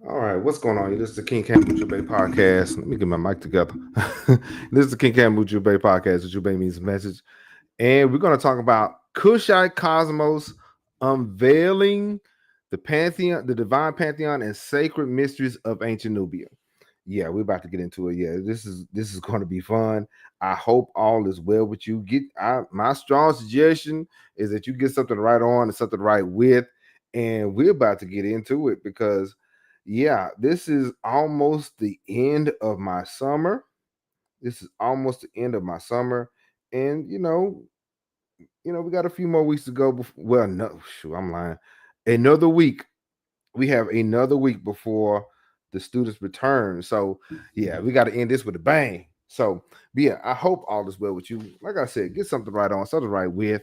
All right, what's going on? This is the King Cam Ujumbe Podcast. Let me get my mic together. This is the King Cam Ujumbe Podcast. Ujumbe means message. And we're going to talk about Kushite cosmos, unveiling the pantheon, the divine pantheon, and sacred mysteries of ancient Nubia. Yeah, we're about to get into it. Yeah, this is going to be fun. I hope all is well with you. My strong suggestion is that you get something right on and something right with, and we're about to get into it because yeah, this is almost the end of my summer. This is almost the end of my summer, and we got a few more weeks to go. Well, no, shoot, I'm lying. Another week. We have another week before the students return. So, yeah, we got to end this with a bang. So, but yeah, I hope all is well with you. Like I said, get something right on, something right with,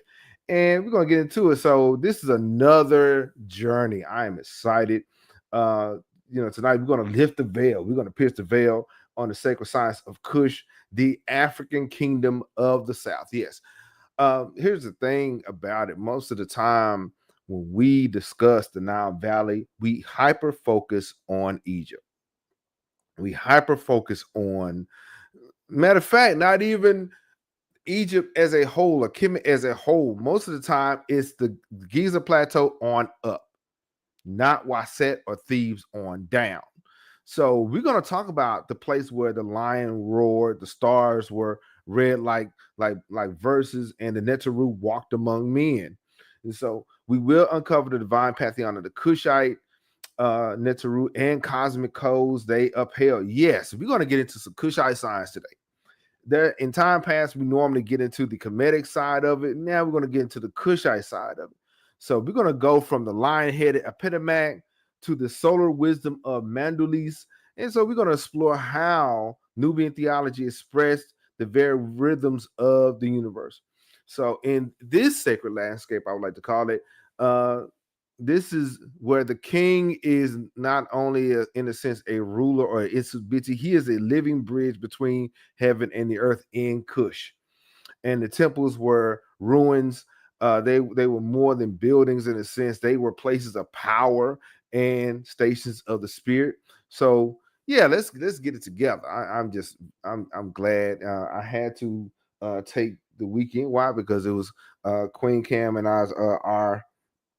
and we're gonna get into it. So, this is another journey. I am excited. Uh, Tonight we're gonna lift the veil. We're gonna pierce the veil on the sacred science of Kush, the African kingdom of the South. Yes, here's the thing about it. Most of the time, when we discuss the Nile Valley, we hyper focus on Egypt. We hyper focus on, matter of fact, not even Egypt as a whole or Kemet as a whole. Most of the time, it's the Giza Plateau on up, not Waset or Thebes on down. So we're going to talk about the place where the lion roared, the stars were red like verses, and the Netaru walked among men. And so we will uncover the divine pantheon of the Kushite, Netaru, and cosmic codes they upheld. Yes, we're going to get into some Kushite science today. There, in time past, we normally get into the Kemetic side of it. Now we're going to get into the Kushite side of it. So we're going to go from the lion-headed Apedemak to the solar wisdom of Mandulis. And so we're going to explore how Nubian theology expressed the very rhythms of the universe. So in this sacred landscape, I would like to call it, this is where the king is not only in a sense a ruler or an Itsubiti, he is a living bridge between heaven and the earth in Kush. And the temples were ruins. They were more than buildings in a sense. They were places of power and stations of the spirit. So yeah, let's get it together. I'm glad I had to take the weekend. Why? Because it was Queen Cam and I's our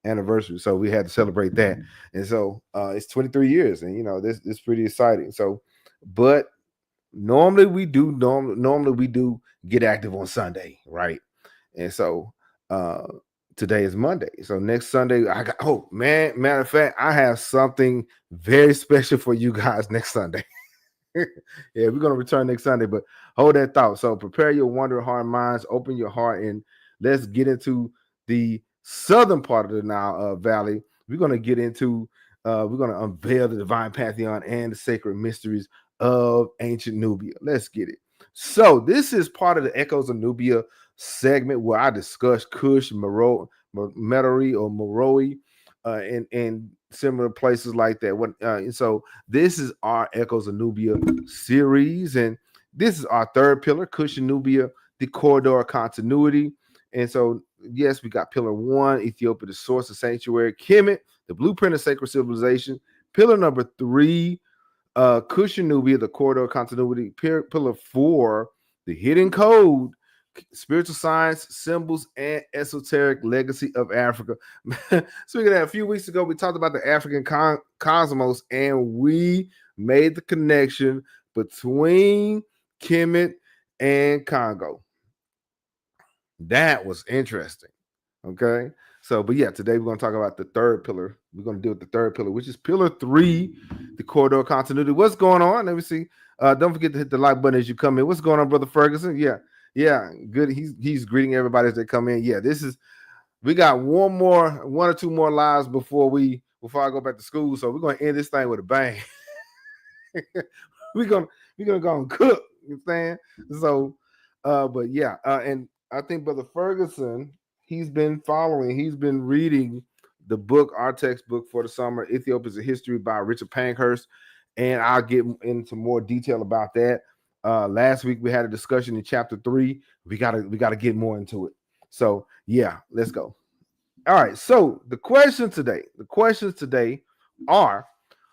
anniversary, so we had to celebrate that. And so it's 23 years, and this is pretty exciting. So, but normally we do get active on Sunday, right? And so uh today is Monday. So next Sunday, I got matter of fact, I have something very special for you guys next Sunday. Yeah, we're gonna return next Sunday, but hold that thought. So prepare your wondering heart and minds, open your heart, and let's get into the southern part of the Nile Valley. We're gonna get into we're gonna unveil the divine pantheon and the sacred mysteries of ancient Nubia. Let's get it. So this is part of the Echoes of Nubia segment where I discuss Kush, Metairie, or Moroi, and similar places like that. And so this is our Echoes of Nubia series, and this is our third pillar, Kush and Nubia, the corridor of continuity. And so, yes, we got pillar one, Ethiopia, the source of sanctuary, Kemet, the blueprint of sacred civilization. Pillar number three, Kush and Nubia, the corridor of continuity. Pillar four, the hidden code, spiritual science, symbols, and esoteric legacy of Africa. Speaking of that, a few weeks ago, we talked about the African cosmos, and we made the connection between Kemet and Congo. That was interesting. Okay. So, but yeah, today we're going to talk about the third pillar. We're going to deal with the third pillar, which is pillar three, the corridor of continuity. What's going on? Let me see. Don't forget to hit the like button as you come in. What's going on, Brother Ferguson? Yeah, good. He's greeting everybody as they come in. Yeah, we got one or two more lives before I go back to school. So we're gonna end this thing with a bang. we're gonna go and cook. You know what I'm saying? So but yeah, and I think Brother Ferguson, he's been reading the book, our textbook for the summer, Ethiopia's a History by Richard Pankhurst, and I'll get into more detail about that. Last week we had a discussion in chapter 3. We gotta get more into it. So yeah, let's go. All right. So the questions today are: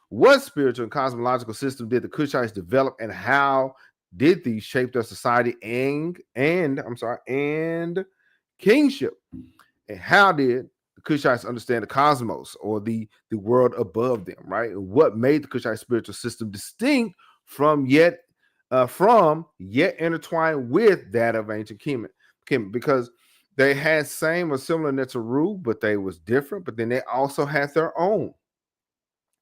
what spiritual and cosmological system did the Kushites develop, and how did these shape their society and kingship? And how did the Kushites understand the cosmos, or the world above them, right? And what made the Kushite spiritual system distinct from yet intertwined with that of ancient Kemet? Because they had same or similar Netzeru, but they was different. But then they also had their own.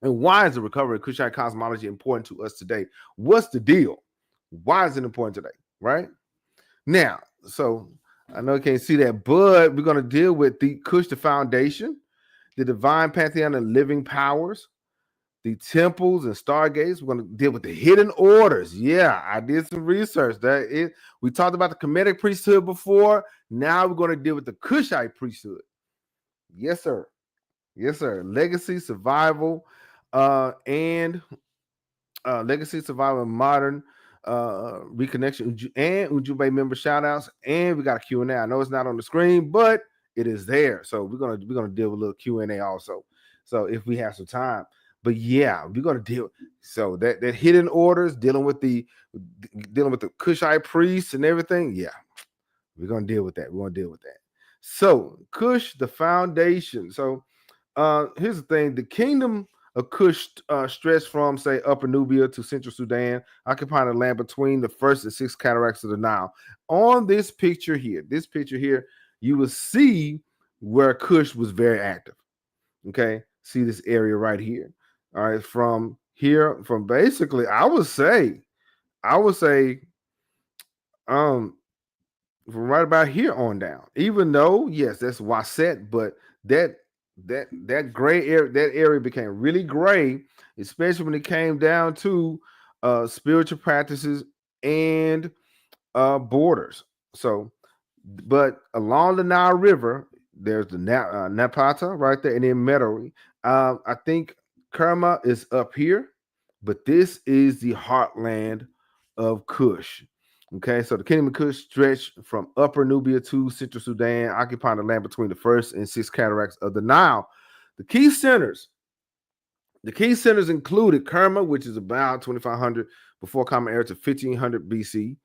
And why is the recovery of Kushite cosmology important to us today? What's the deal? Why is it important today? Right now, so I know you can't see that, but we're going to deal with the Kush, the foundation, the divine pantheon and living powers, the temples and stargates. We're going to deal with the hidden orders. Yeah, I did some research. We talked about the Kemetic priesthood before. Now we're going to deal with the Kushite priesthood. Yes, sir. Yes, sir. Legacy, survival, and modern reconnection and Ujumbe member shout outs, and we got a Q&A. I know it's not on the screen, but it is there. So we're gonna deal with a little Q&A also. So if we have some time. But yeah, we're gonna deal. So that hidden orders, dealing with the Kushite priests and everything. Yeah, we're gonna deal with that. So Kush, the foundation. So here's the thing: the kingdom of Kush stretched from, say, Upper Nubia to Central Sudan, occupying the land between the first and sixth cataracts of the Nile. On this picture here, you will see where Kush was very active. Okay, see this area right here. All right, from basically, I would say, from right about here on down. Even though, yes, that's Waset, but that gray area, that area became really gray, especially when it came down to spiritual practices and borders. So, but along the Nile River, there's the Napata right there, and then Meroe. I think Kerma is up here, but this is the heartland of Kush. Okay, so the Kingdom of Kush stretched from Upper Nubia to Central Sudan, occupying the land between the first and sixth cataracts of the Nile. The key centers included Kerma, which is about 2500 before Common Era to 1500 BC.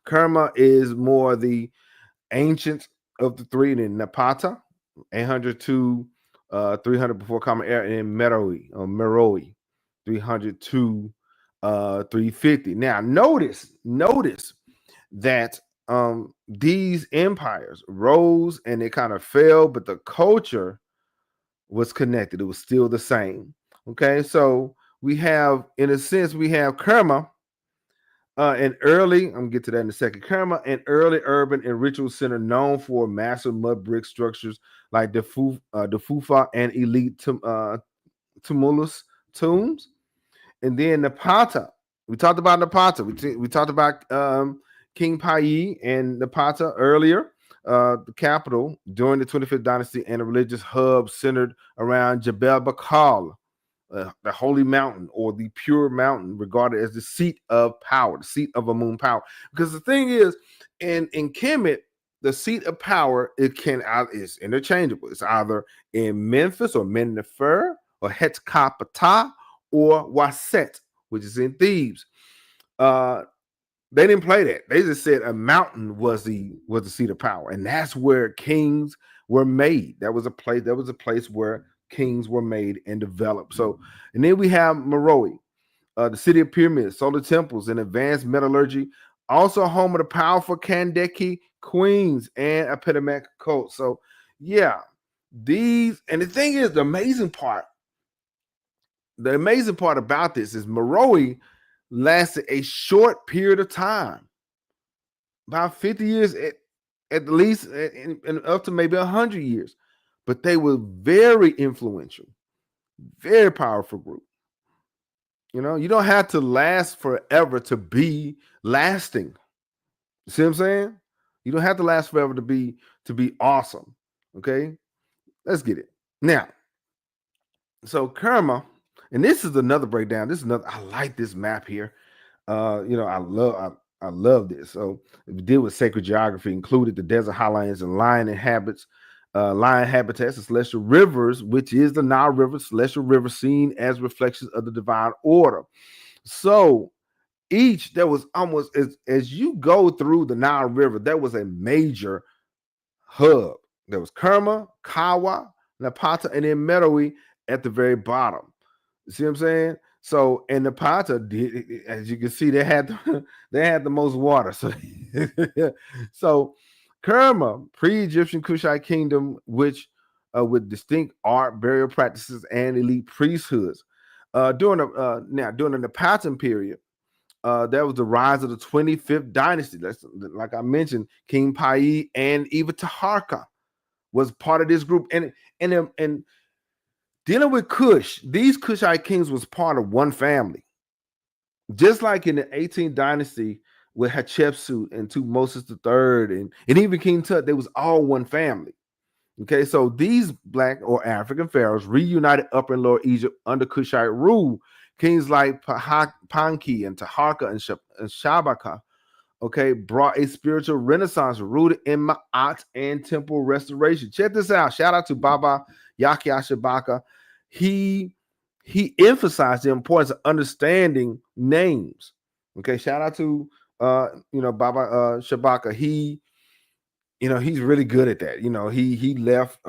Kerma is more the ancient of the three, and then Napata, 800 to 300 before Common Era, and then Meroe, 300 to 350. Now, notice that these empires rose and they kind of fell, but the culture was connected. It was still the same. Okay, so we have Kerma, I'm gonna get to that in a second. Kerma, an early urban and ritual center known for massive mud brick structures like the Fufa and elite tumulus tombs. And then Napata. We talked about Napata. We talked about King Payi and Napata earlier. The capital during the 25th dynasty and a religious hub centered around Jebel Bakal, the holy mountain or the pure mountain, regarded as the seat of power, the seat of Amun power. Because the thing is, in Kemet, the seat of power is interchangeable. It's either in Memphis or Mennefer or Hetkapata or Waset, which is in Thebes. They didn't play that. They just said a mountain was the seat of power, and that's where kings were made. That was a place where kings were made and developed. So, and then we have Meroe, the city of pyramids, solar temples, and advanced metallurgy. Also home of the powerful Kandeki queens and Apedemak cult. So, yeah, and the thing is, the amazing part about this is Meroe lasted a short period of time, about 50 years at least, and up to maybe 100 years. But they were very influential, very powerful group. You know, you don't have to last forever to be lasting. You see what I'm saying? You don't have to last forever to be awesome. Okay, let's get it now. So Kerma, and this is another breakdown. I like this map here. I love this. So we deal with sacred geography, included the desert highlands and lion and habits, lion habitats, the celestial rivers, which is the Nile River, celestial river seen as reflections of the divine order. So each there was almost as you go through the Nile River, there was a major hub. There was Kerma, Kawa, Napata, and then Meroe at the very bottom. You see what I'm saying? So, and Napata, as you can see, they had they had the most water. So, so Kerma, pre-Egyptian Kushite kingdom, which with distinct art, burial practices, and elite priesthoods. During the Napatan period, that was the rise of the 25th dynasty. That's like I mentioned, King Pai and even Taharka was part of this group. And dealing with Kush, these Kushite kings was part of one family. Just like in the 18th dynasty with Hatshepsut and Tutmosis III and even King Tut, they was all one family. Okay, so these black or African pharaohs reunited Upper and Lower Egypt under Kushite rule. Kings like Panki and Taharka and Shabaka, okay, brought a spiritual renaissance rooted in Ma'at and temple restoration. Check this out. Shout out to Baba Yahya Shabaka. He emphasized the importance of understanding names. Okay, shout out to Baba Shabaka. He's really good at that. He left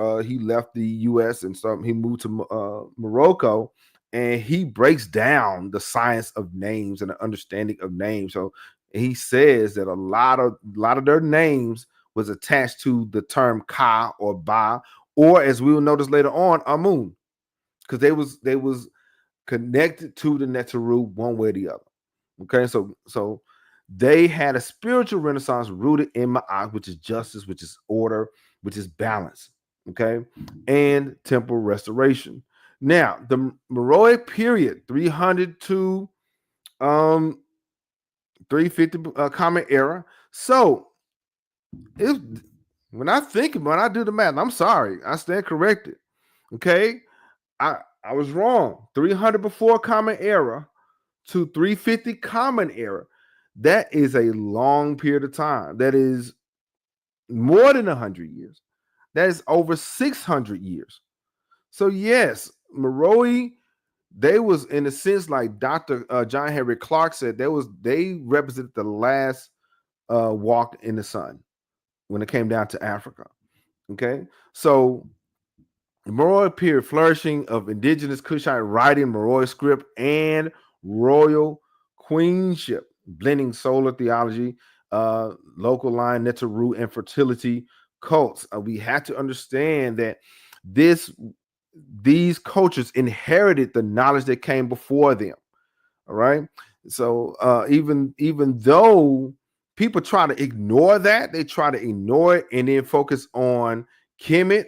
the US and so he moved to Morocco, and he breaks down the science of names and the understanding of names. So he says that a lot of their names was attached to the term Ka or Ba, or as we will notice later on, Amun, because they was connected to the Neteru one way or the other. Okay, so they had a spiritual renaissance rooted in Ma'at, which is justice, which is order, which is balance, okay, and temple restoration. Now, the Meroe period, 300 to 350 Common Era. So, when I do the math, I'm sorry, I stand corrected. Okay, I was wrong. 300 before Common Era to 350 Common Era. That is a long period of time. That is more than 100 years. That is over 600 years. So yes, Meroe, they was in a sense like Dr. John Henry Clark said, they represented the last walk in the sun when it came down to Africa. Okay, so the Meroe period, flourishing of indigenous Kushite writing, Meroe script, and royal queenship, blending solar theology, local line, Neteru, and fertility cults. We have to understand that these cultures inherited the knowledge that came before them. All right. So even though people try to ignore that, they try to ignore it and then focus on Kemet,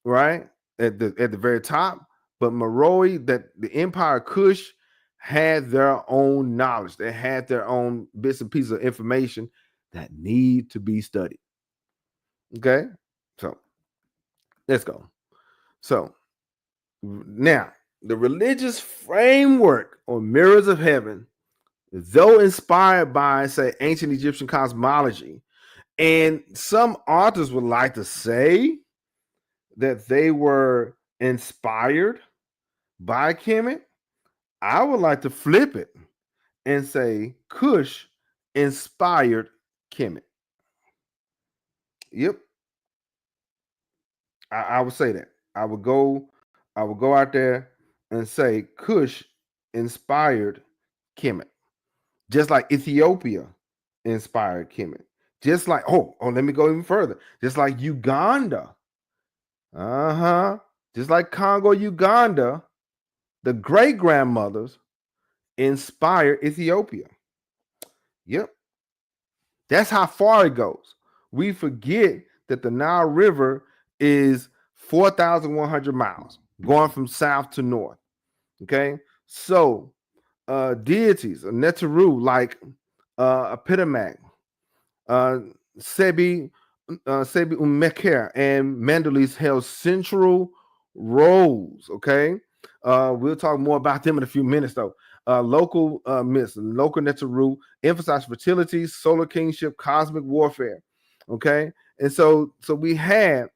right, at the very top. But Meroe, that the Empire Kush had their own knowledge. They had their own bits and pieces of information that need to be studied. Okay, so let's go. So now the religious framework or mirrors of heaven, though inspired by, say, ancient Egyptian cosmology, and some authors would like to say that they were inspired by Kemet, I would like to flip it and say Kush inspired Kemet. Yep. I would say that. I would go out there and say Kush inspired Kemet. Just like Ethiopia inspired Kemet. Just like, let me go even further. Just like Uganda. Just like Congo, Uganda, the great grandmothers inspired Ethiopia. Yep. That's how far it goes. We forget that the Nile River is 4,100 miles going from south to north. Okay. So deities, Neteru, like Apedemak, Sebi Umeker, and Mandalis held central roles. Okay. We'll talk more about them in a few minutes, though. Local myths, local Neteru emphasize fertility, solar kingship, cosmic warfare. Okay. And so we had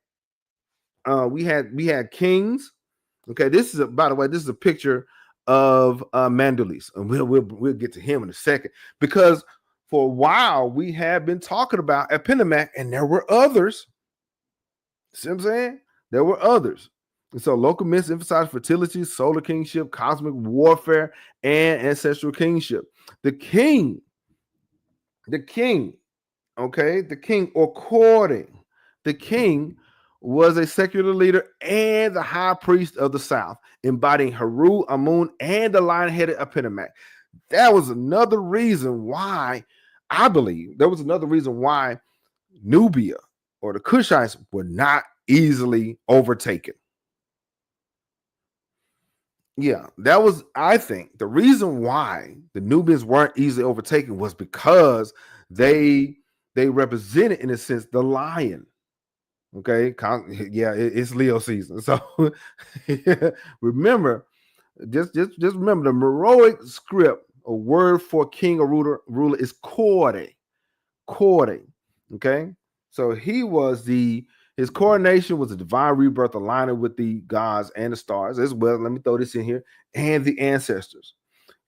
we had kings. Okay, this is by the way, this is a picture of Mandulis, and we'll get to him in a second, because for a while we have been talking about Apedemak, and there were others. See what I'm saying? There were others. And so local myths emphasize fertility, solar kingship, cosmic warfare, and ancestral kingship. The king, okay, the king or courting, the king was a secular leader and the high priest of the south, embodying Heru, Amun, and the lion-headed Apedemak. That was another reason why, I believe, Nubia or the Kushites were not easily overtaken. Yeah, that was, I think, the reason why the Nubians weren't easily overtaken was because they represented, in a sense, the lion. Okay, yeah, it's Leo season. So remember, just remember the Meroic script. A word for king or ruler is Kore. Okay, so his coronation was a divine rebirth, aligning with the gods and the stars as well. Let me throw this in here, and the ancestors.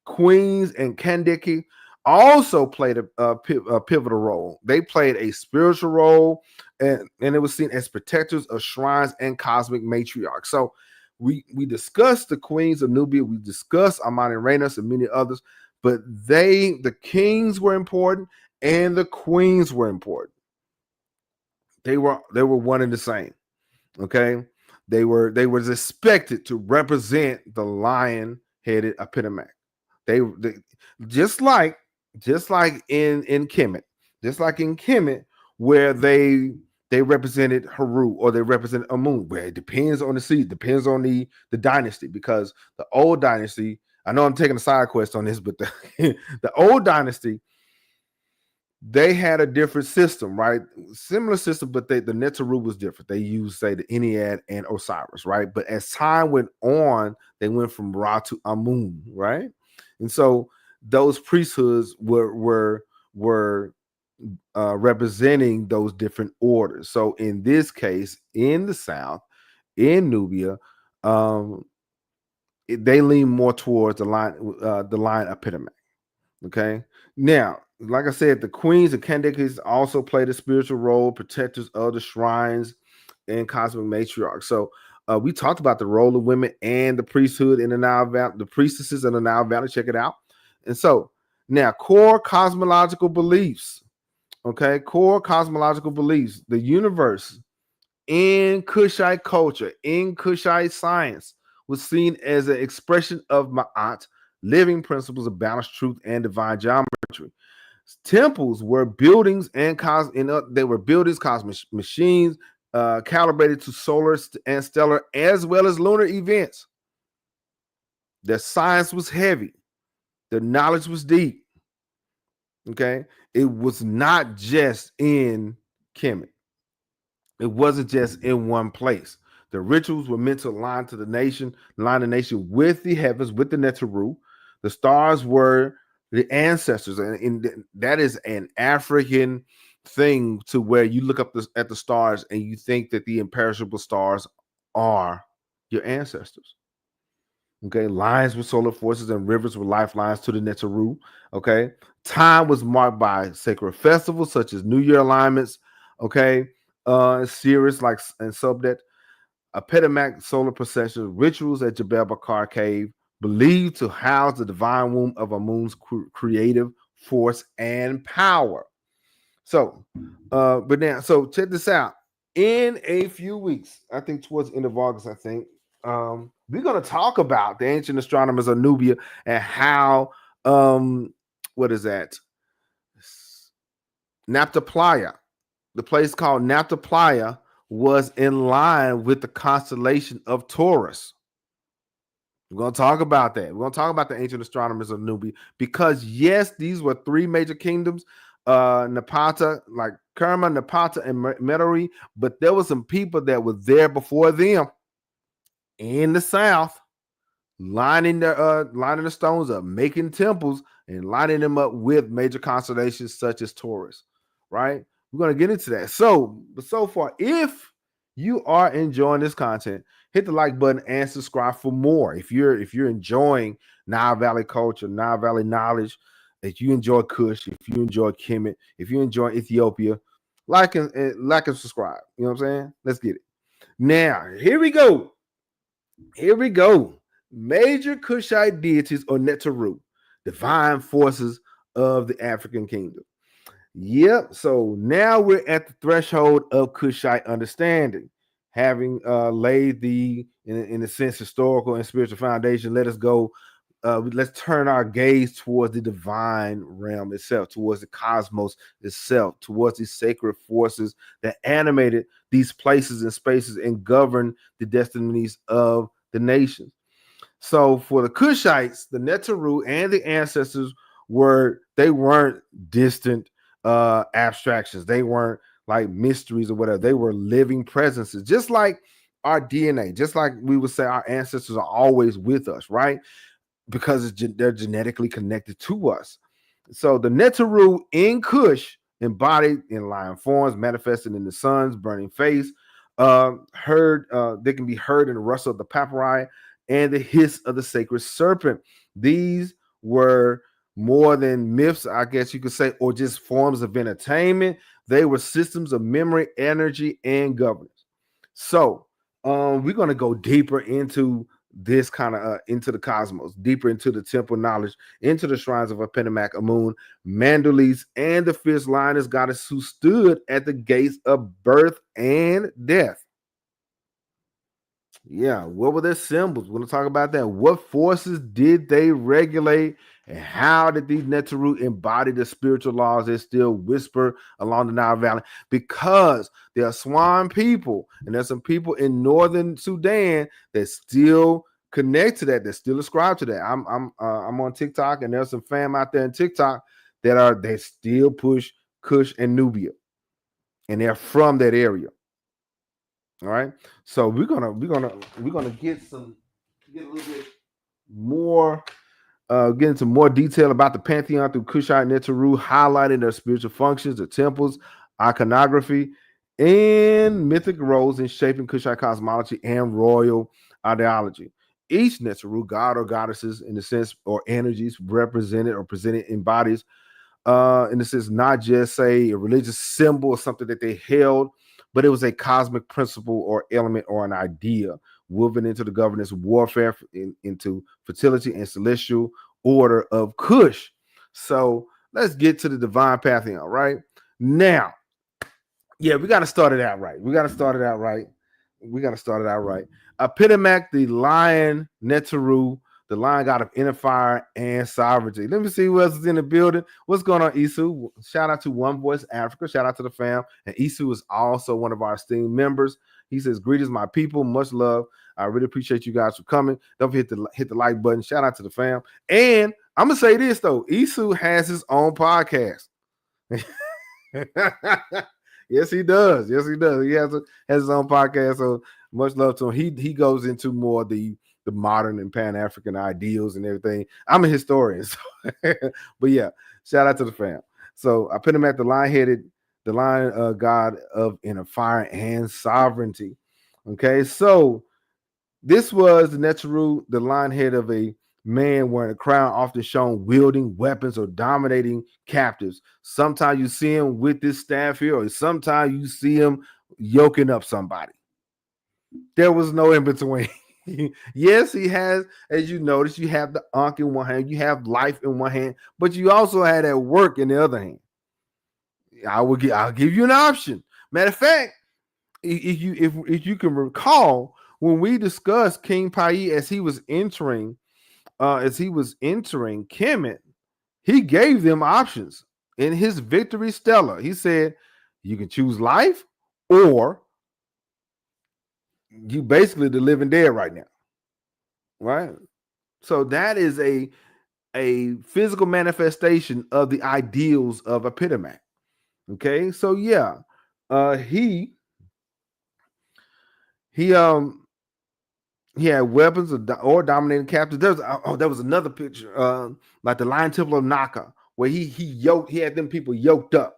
Queens and Kandiki also played a pivotal role. They played a spiritual role, and it was seen as protectors of shrines and cosmic matriarchs. So we discussed the queens of Nubia, we discussed Amun and Rhanos and many others, but the kings were important and the queens were important. They were one and the same. Okay, they was expected to represent the lion-headed Apedemak. They just like in Kemet, where they represented Heru or they represented Amun, where it depends on the seed, depends on the dynasty, because the old dynasty, I know I'm taking a side quest on this, but the old dynasty, they had a different system, right? Similar system, but the Neteru was different. They used, say, the Ennead and Osiris, right? But as time went on, they went from Ra to Amun, right? And so those priesthoods were representing those different orders. So in this case, in the South, in Nubia, they lean more towards the line Apedemak. Okay. Now, like I said, the queens and Kandikis also played a spiritual role, protectors of the shrines and cosmic matriarchs. So we talked about the role of women and the priesthood in the Nile Valley, the priestesses in the Nile Valley. Check it out. And so now, core cosmological beliefs. Okay, core cosmological beliefs. The universe in Kushite culture, in Kushite science, was seen as an expression of Ma'at, living principles of balanced truth and divine geometry. Temples were buildings and they were buildings, cosmic machines, calibrated to solar and stellar as well as lunar events. The science was heavy. The knowledge was deep. Okay, it was not just in Kemet. It wasn't just in one place. The rituals were meant to align the nation with the heavens, with the Neteru. The stars were the ancestors, and that is an African thing, to where you look up at the stars and you think that the imperishable stars are your ancestors. Okay, lines were solar forces and rivers were lifelines to the Neteru. Okay, time was marked by sacred festivals such as New Year alignments. Okay, Sirius and Subdet, Apedemak solar processions, rituals at Jebel Bakar cave, believed to house the divine womb of Amun's creative force and power. So, so check this out. In a few weeks, I think towards the end of August, we're going to talk about the ancient astronomers of Nubia and how, what is that? Naphtali, the place called Naphtali, was in line with the constellation of Taurus. We're going to talk about that. We're going to talk about the ancient astronomers of Nubia, because yes, these were three major kingdoms, Napata, like Kerma, Napata, and Metairie, but there were some people that were there before them in the south, lining the stones up, making temples, and lining them up with major constellations such as Taurus, right? We're going to get into that. So far, if you are enjoying this content, hit the like button and subscribe for more. If you're enjoying Nile Valley culture, Nile Valley knowledge, if you enjoy Kush, if you enjoy Kemet, if you enjoy Ethiopia, like and subscribe. You know what I'm saying? Let's get it. Now, here we go. Here we go. Major Kushite deities or Netaru, divine forces of the African kingdom. Yep. So now we're at the threshold of Kushite understanding. Having laid the, in a sense, historical and spiritual foundation, let us go. Let's turn our gaze towards the divine realm itself, towards the cosmos itself, towards these sacred forces that animated these places and spaces and govern the destinies of the nations. So for the Kushites, the Netaru and the ancestors weren't distant abstractions. They weren't like mysteries or whatever. They were living presences, just like our DNA, just like we would say our ancestors are always with us, right? Because they're genetically connected to us. So the Netaru in Kush, embodied in lion forms, manifested in the sun's burning face, they can be heard in the rustle of the papyri and the hiss of the sacred serpent. These were more than myths, I guess you could say, or just forms of entertainment. They were systems of memory, energy, and governance. So we're going to go deeper into this kind of into the cosmos, deeper into the temple knowledge, into the shrines of Apedemak, Amun, Mandalis, and the fierce lioness goddess who stood at the gates of birth and death. Yeah, what were their symbols? We're going to talk about that. What forces did they regulate, and how did these Netaru embody the spiritual laws that still whisper along the Nile Valley? Because there are Swan people, and there's some people in northern Sudan that still connect to that, that still ascribe to that. I'm on TikTok, and there's some fam out there in TikTok that still push Kush and Nubia, and they're from that area. All right, so we're gonna get a little bit more, get into more detail about the Pantheon through Kushite Netaru, highlighting their spiritual functions, the temples, iconography, and mythic roles in shaping Kushite cosmology and royal ideology. Each Netaru, god or goddesses, in the sense, or energies represented or presented in bodies, in the sense, not just say a religious symbol or something that they held, but it was a cosmic principle or element or an idea woven into the governance warfare, into fertility and celestial order of Kush. So let's get to the divine pantheon right now. Yeah, we got to start it out right. Apedemak, the lion Netaru, the lion god of inner fire and sovereignty. Let me see who else is in the building. What's going on, Isu? Shout out to One Voice Africa. Shout out to the fam. And Isu is also one of our esteemed members. He says, "Greetings, my people. Much love. I really appreciate you guys for coming. Don't forget to hit the like button. Shout out to the fam. And I'm gonna say this though, Isu has his own podcast." Yes, he does. He has his own podcast. So much love to him. He goes into more the modern and Pan-African ideals and everything. I'm a historian. So but yeah, shout out to the fam. So I put him at the lion god of inner fire and sovereignty. Okay, so this was the Netaru, the lion head of a man wearing a crown, often shown wielding weapons or dominating captives. Sometimes you see him with this staff here, or sometimes you see him yoking up somebody. There was no in between. Yes, he has, as you notice, you have the Ankh in one hand, you have life in one hand, but you also had that work in the other hand. I'll give you an option. Matter of fact, if you can recall, when we discussed King Pai as he was entering Kemet, he gave them options in his victory stellar. He said, you can choose life, or you basically the living dead right now. Right? So that is a physical manifestation of the ideals of Apedemak. Okay, so yeah, he had weapons or dominating captives. There was another picture, like the Lion Temple of Naka, where he had them people yoked up.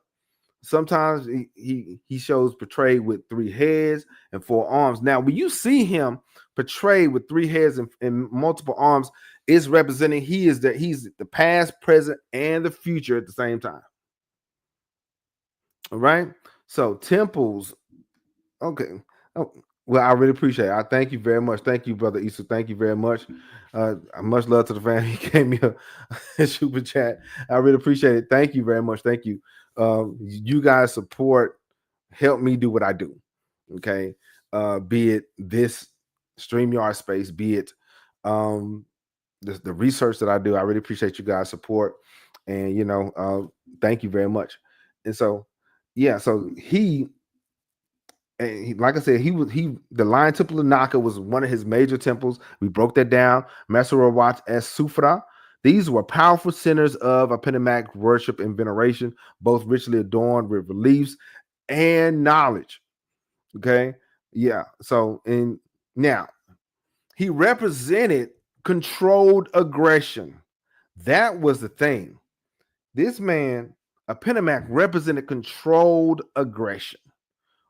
Sometimes he shows portrayed with 3 heads and 4 arms. Now, when you see him portrayed with 3 heads and multiple arms, it's representing he's the past, present, and the future at the same time. All right. So temples. Okay. Oh, well, I really appreciate it. I thank you very much. Thank you, Brother Issa. Thank you very much. Much love to the family. He gave me a super chat. I really appreciate it. Thank you very much. Thank you. You guys support, help me do what I do. Okay. Be it this StreamYard space, be it the research that I do. I really appreciate you guys' support. And thank you very much. And so, yeah, so like I said, the Lion Temple of Naka was one of his major temples. We broke that down. Mesero Wat as Sufra. These were powerful centers of Apedemak worship and veneration, both richly adorned with reliefs and knowledge. Okay, yeah. So, and now he represented controlled aggression. That was the thing. This man, Apedemak, represented controlled aggression.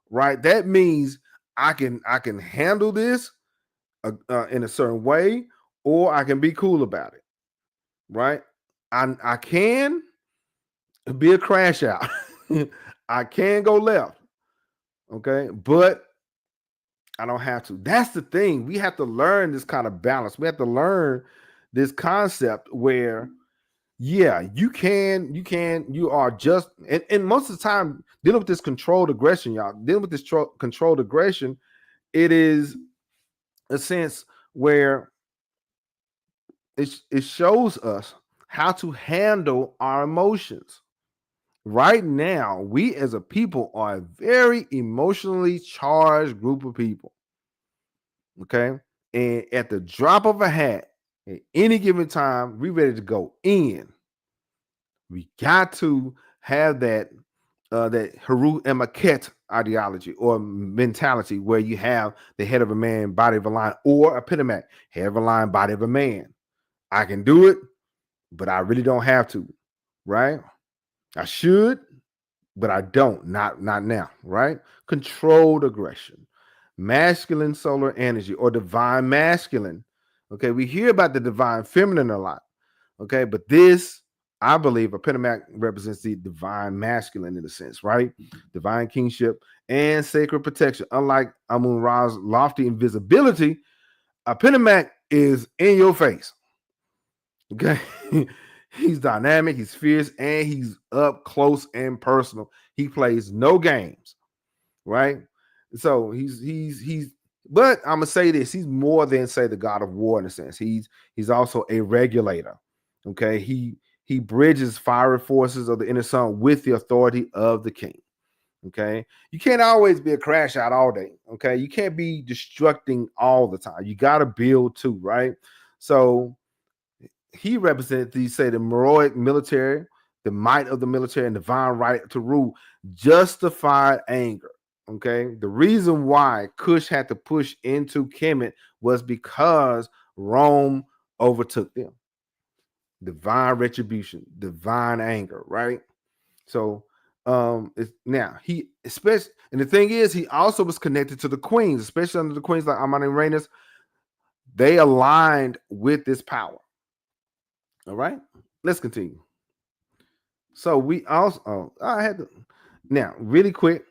Right? That means I can handle this in a certain way, or I can be cool about it. Right? I can be a crash out. I can go left. Okay, but I don't have to. That's the thing. We have to learn this kind of balance. We have to learn this concept where, yeah, you are just, and most of the time dealing with this controlled aggression, y'all, dealing with this controlled aggression, it is a sense where it shows us how to handle our emotions. Right now, we as a people are a very emotionally charged group of people. Okay. And at the drop of a hat, at any given time, we ready to go in. We got to have that Haru Emaket ideology or mentality where you have the head of a man, body of a lion, or Apedemak, head of a lion, body of a man. I can do it, but I really don't have to, right? I should, but I don't. Not now, right? Controlled aggression, masculine solar energy, or divine masculine. Okay, we hear about the divine feminine a lot. Okay, but this, I believe, Apedemak represents the divine masculine in a sense, right? Divine kingship and sacred protection. Unlike Amun Ra's lofty invisibility, Apedemak is in your face. Okay. He's dynamic, he's fierce, and he's up close and personal. He plays no games, right? So he's but I'm gonna say this: he's more than say the god of war in a sense. He's also a regulator. Okay, he bridges fiery forces of the inner sun with the authority of the king. Okay, you can't always be a crash out all day. Okay, you can't be destructing all the time. You got to build too, right? So he represents the heroic military, the might of the military, and divine right to rule, justified anger. Okay, the reason why Kush had to push into Kemet was because Rome overtook them. Divine retribution, divine anger, right? So now he especially, and the thing is, he also was connected to the queens, especially under the queens like Amun and Rhaenys. They aligned with this power. All right, let's continue. So we also, I had to, now really quick.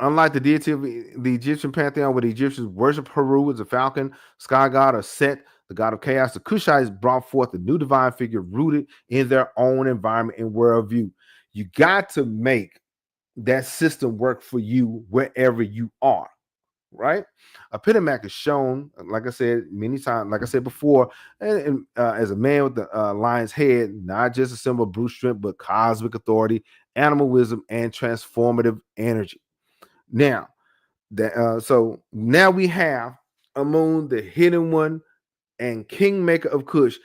Unlike the deity of the Egyptian pantheon, where the Egyptians worship Haru as a falcon, sky god, or Set, the god of chaos, the Kushites brought forth a new divine figure rooted in their own environment and worldview. You got to make that system work for you wherever you are, right? Apedemak is shown, like I said many times, like I said before, and as a man with the lion's head, not just a symbol of brute strength, but cosmic authority, animal wisdom, and transformative energy. Now, so now we have Amun, the hidden one, and kingmaker of Kush.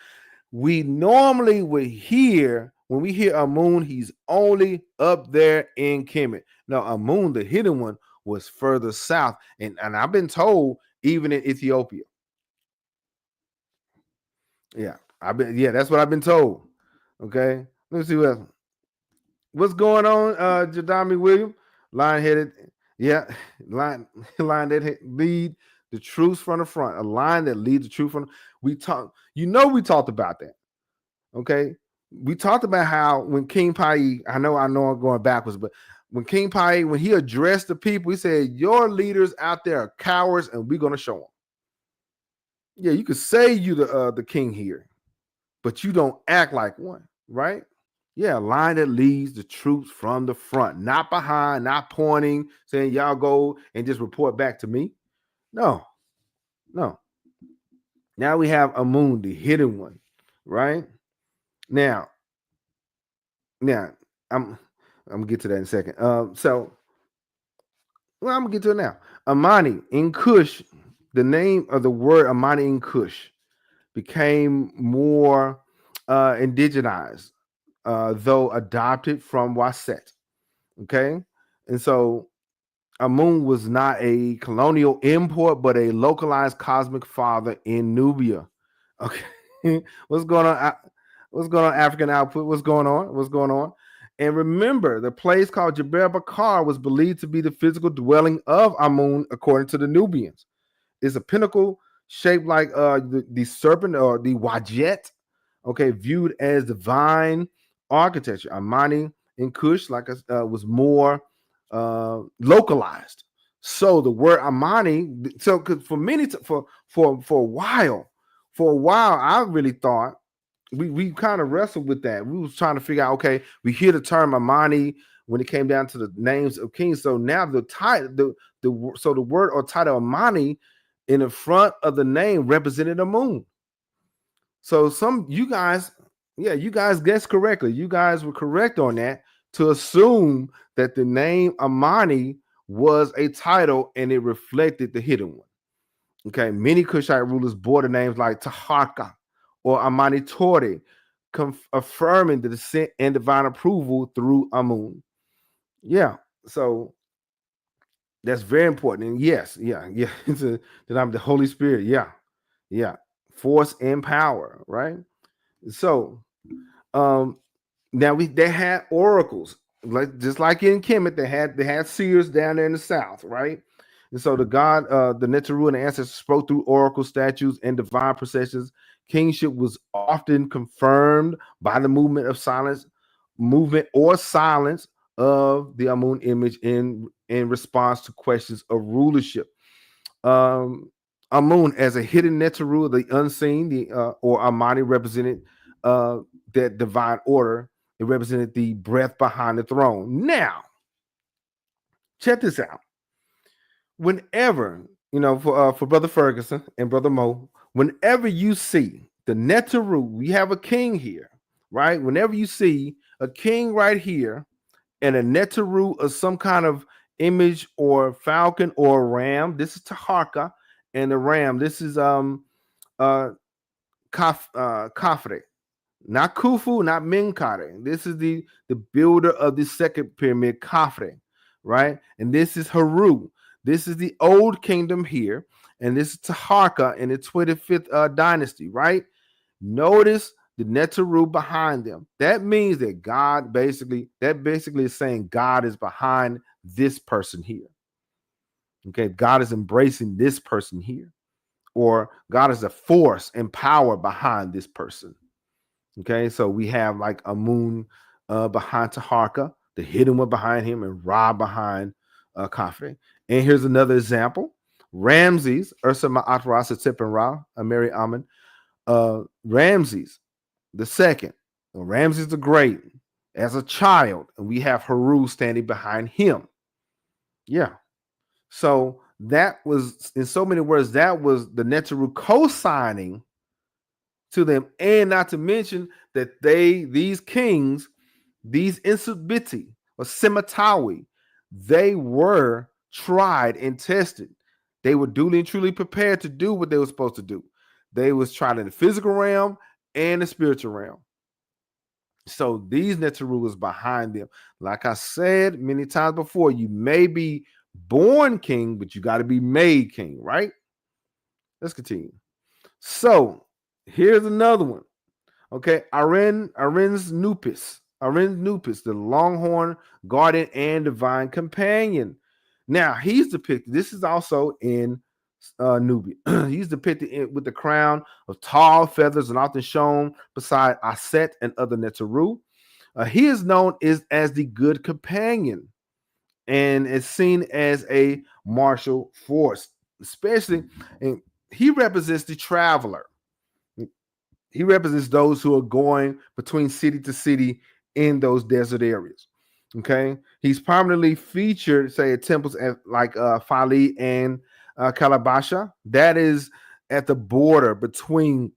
We normally would hear, when we hear Amun, he's only up there in Kemet. Now, Amun, the hidden one, was further south, and I've been told even in Ethiopia. Yeah, that's what I've been told. Okay, let me see what. What's going on, Jadami William? Lion-headed, yeah, line that lead the truth from the front. A line that leads the truth from. We talked about that. Okay, we talked about how when King Pai, I know I'm going backwards, but when King Pai, when he addressed the people, he said, "Your leaders out there are cowards, and we're gonna show them." Yeah, you could say you the king here, but you don't act like one, right? Yeah, a line that leads the troops from the front, not behind, not pointing, saying y'all go and just report back to me. No, no. Now we have Amun, the hidden one, right? Now, now I'm gonna get to that in a second. I'm gonna get to it now. Amani in Kush, the name of the word Amani in Kush became more indigenized, though adopted from Waset. Okay, and so Amun was not a colonial import, but a localized cosmic father in Nubia. Okay, what's going on? What's going on? African output. What's going on? What's going on? And remember, the place called Jebel Bakar was believed to be the physical dwelling of Amun, according to the Nubians. It's a pinnacle shaped like the serpent or the wajet, okay, viewed as divine architecture. Amani in Kush, like was more localized. So the word Amani, so for many for a while, I really thought we kind of wrestled with that. We was trying to figure out, okay, we hear the term Amani when it came down to the names of kings. So now the title, the word or title Amani in the front of the name represented a moon. So you guys guessed correctly. You guys were correct on that to assume that the name Amani was a title and it reflected the hidden one. Okay, many Kushite rulers bore the names like Taharka or Amani Tori, affirming the descent and divine approval through Amun. Yeah, so that's very important. And yes, that I'm the Holy Spirit. Yeah, force and power, right? So, now they had oracles, like just like in Kemet, they had seers down there in the south, right? And so the Neteru and the ancestors spoke through oracle statues and divine processions. Kingship was often confirmed by the movement or silence of the Amun image in response to questions of rulership. Amun as a hidden Neteru, the unseen, or Amani represented that divine order. It represented the breath behind the throne. Now, check this out. Whenever, for Brother Ferguson and Brother Mo, whenever you see the Neteru, we have a king here, right? Whenever you see a king right here and a Neteru of some kind of image or falcon or ram, this is Taharka, and the ram, this is Kafre. Not Khufu, not Menkaure. This is the builder of the second pyramid, Khafre, right? And this is Haru. This is the old kingdom here, and this is Taharka in the 25th dynasty, right? Notice the Neteru behind them. That means that God basically is saying God is behind this person here. Okay, God is embracing this person here, or God is the force and power behind this person. Okay, so we have like Amun behind Taharka, the hidden one behind him, and Ra behind Khafre. And here's another example. Ramses, Ursa Ma'atrasa Tip Ra, Mary Amun, Ramses the second, Ramses the Great, as a child, and we have Haru standing behind him. Yeah. So that was, in so many words, that was the Neteru co-signing to them, and not to mention that these kings, these Insubiti or Simatawi, they were tried and tested. They were duly and truly prepared to do what they were supposed to do. They was tried in the physical realm and the spiritual realm. So these Neteru was behind them. Like I said many times before, you may be born king, but you got to be made king, right? Let's continue. So here's another one. Okay, Aren's Nupis. Amun Nupis, the longhorn guardian and divine companion. Now he's depicted. This is also in Nubia. He's depicted with the crown of tall feathers and often shown beside Aset and other Neteru. He is known as the good companion and is seen as a martial force, especially, and he represents the traveler. He represents those who are going between city to city in those desert areas. Okay, he's prominently featured, say, at temples like Fali and Kalabasha. That is at the border between.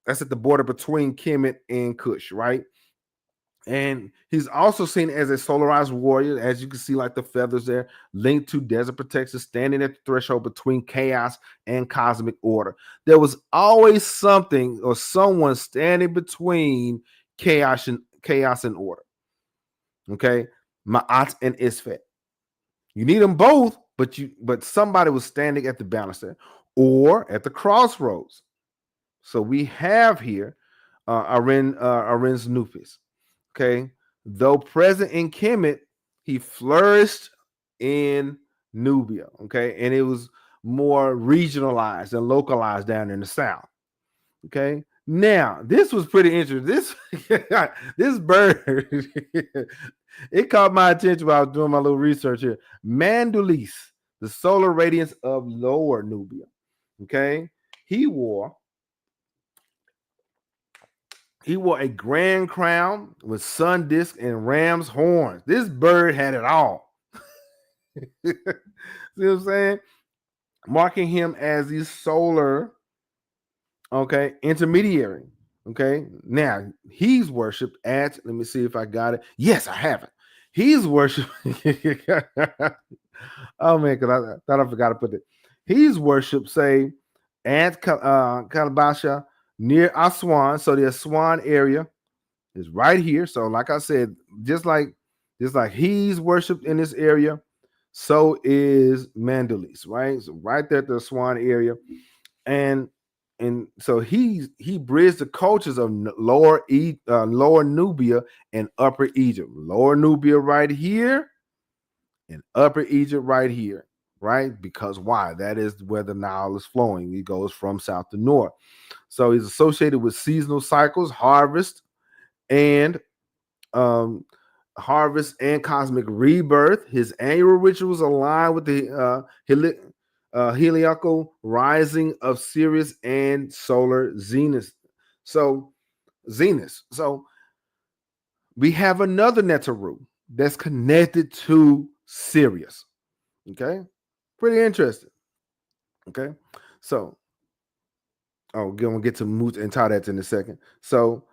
That's at the border between Kemet and Kush, right? And he's also seen as a solarized warrior, as you can see, like the feathers there, linked to desert protection, standing at the threshold between chaos and cosmic order. There was always something or someone standing between chaos and order. Okay, Ma'at and Isfet. You need them both, but somebody was standing at the balance there or at the crossroads. So we have here Aren's Nupis. Okay, though present in Kemet, he flourished in Nubia. Okay, and it was more regionalized and localized down in the south. Okay, now this was pretty interesting. This bird, it caught my attention while I was doing my little research here. Mandulis, the solar radiance of Lower Nubia. Okay, he wore a grand crown with sun disk and ram's horns. This bird had it all. See what I'm saying? Marking him as the solar, intermediary. Okay, now he's worshipped at, let me see if I got it. Yes, I have it. He's worshipped. Oh man, because I thought I forgot to put it. He's worshipped, say, at Kalabasha near Aswan. So the Aswan area is right here. So, like I said, just like he's worshipped in this area, so is Mandalis, right? So right there at the Aswan area, and so he bridged the cultures of Lower Nubia and Upper Egypt. Lower Nubia right here, and Upper Egypt right here, right? Because why? That is where the Nile is flowing. It goes from south to north. So he's associated with seasonal cycles, harvest and cosmic rebirth. His annual rituals align with the heliacal rising of Sirius and solar zenith. So we have another Neteru that's connected to Sirius. Okay, pretty interesting. Okay, so we're gonna get to Mut and Tadet in a second. So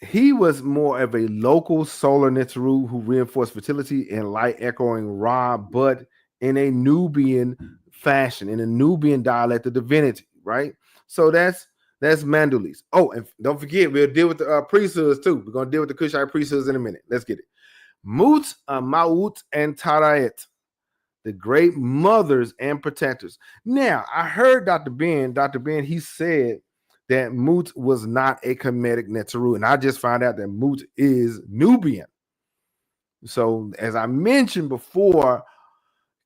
he was more of a local solar Neteru who reinforced fertility and light, echoing Ra, but in a Nubian fashion, in a Nubian dialect of divinity, right? So that's Mandulis. Oh, and don't forget, we'll deal with the priesthoods too. We're gonna deal with the Kushite priesthoods in a minute. Let's get it. Mut, Maut, and Taraet, the great mothers and protectors. Now, I heard Dr. Ben, he said that Mut was not a Kemetic Neteru, and I just found out that Mut is Nubian. So, as I mentioned before,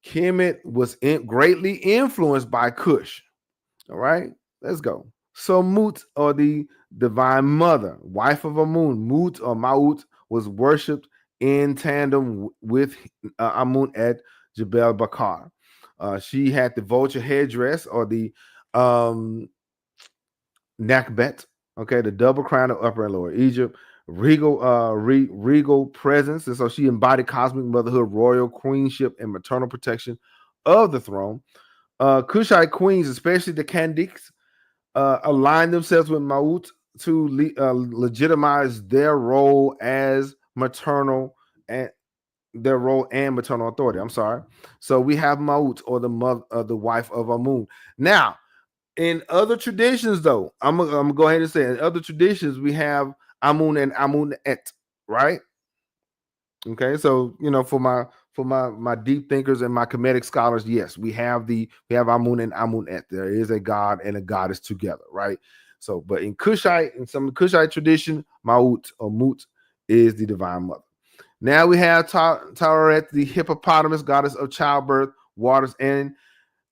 Kemet was greatly influenced by Kush. All right, let's go. So, Mut, or the divine mother, wife of Amun, Mut or Maut, was worshipped in tandem with Amun at Jebel Bakar. She had the vulture headdress, or the Nakbet, okay, the double crown of Upper and Lower Egypt, regal presence, and so she embodied cosmic motherhood, royal queenship, and maternal protection of the throne. Kushite queens, especially the Kandiks, aligned themselves with Maut to legitimize their role as maternal and maternal authority. I'm sorry. So we have Maut, or the mother, the wife of Amun. Now, in other traditions, though, I'm gonna go ahead and say, in other traditions, we have Amun and Amun et, right? Okay, so for my deep thinkers and my Kemetic scholars, yes, we have Amun and Amun et. There is a god and a goddess together, right? So, but in some of the Kushite tradition, Maut or Mut is the divine mother. Now we have Tararet, the hippopotamus, goddess of childbirth, waters, and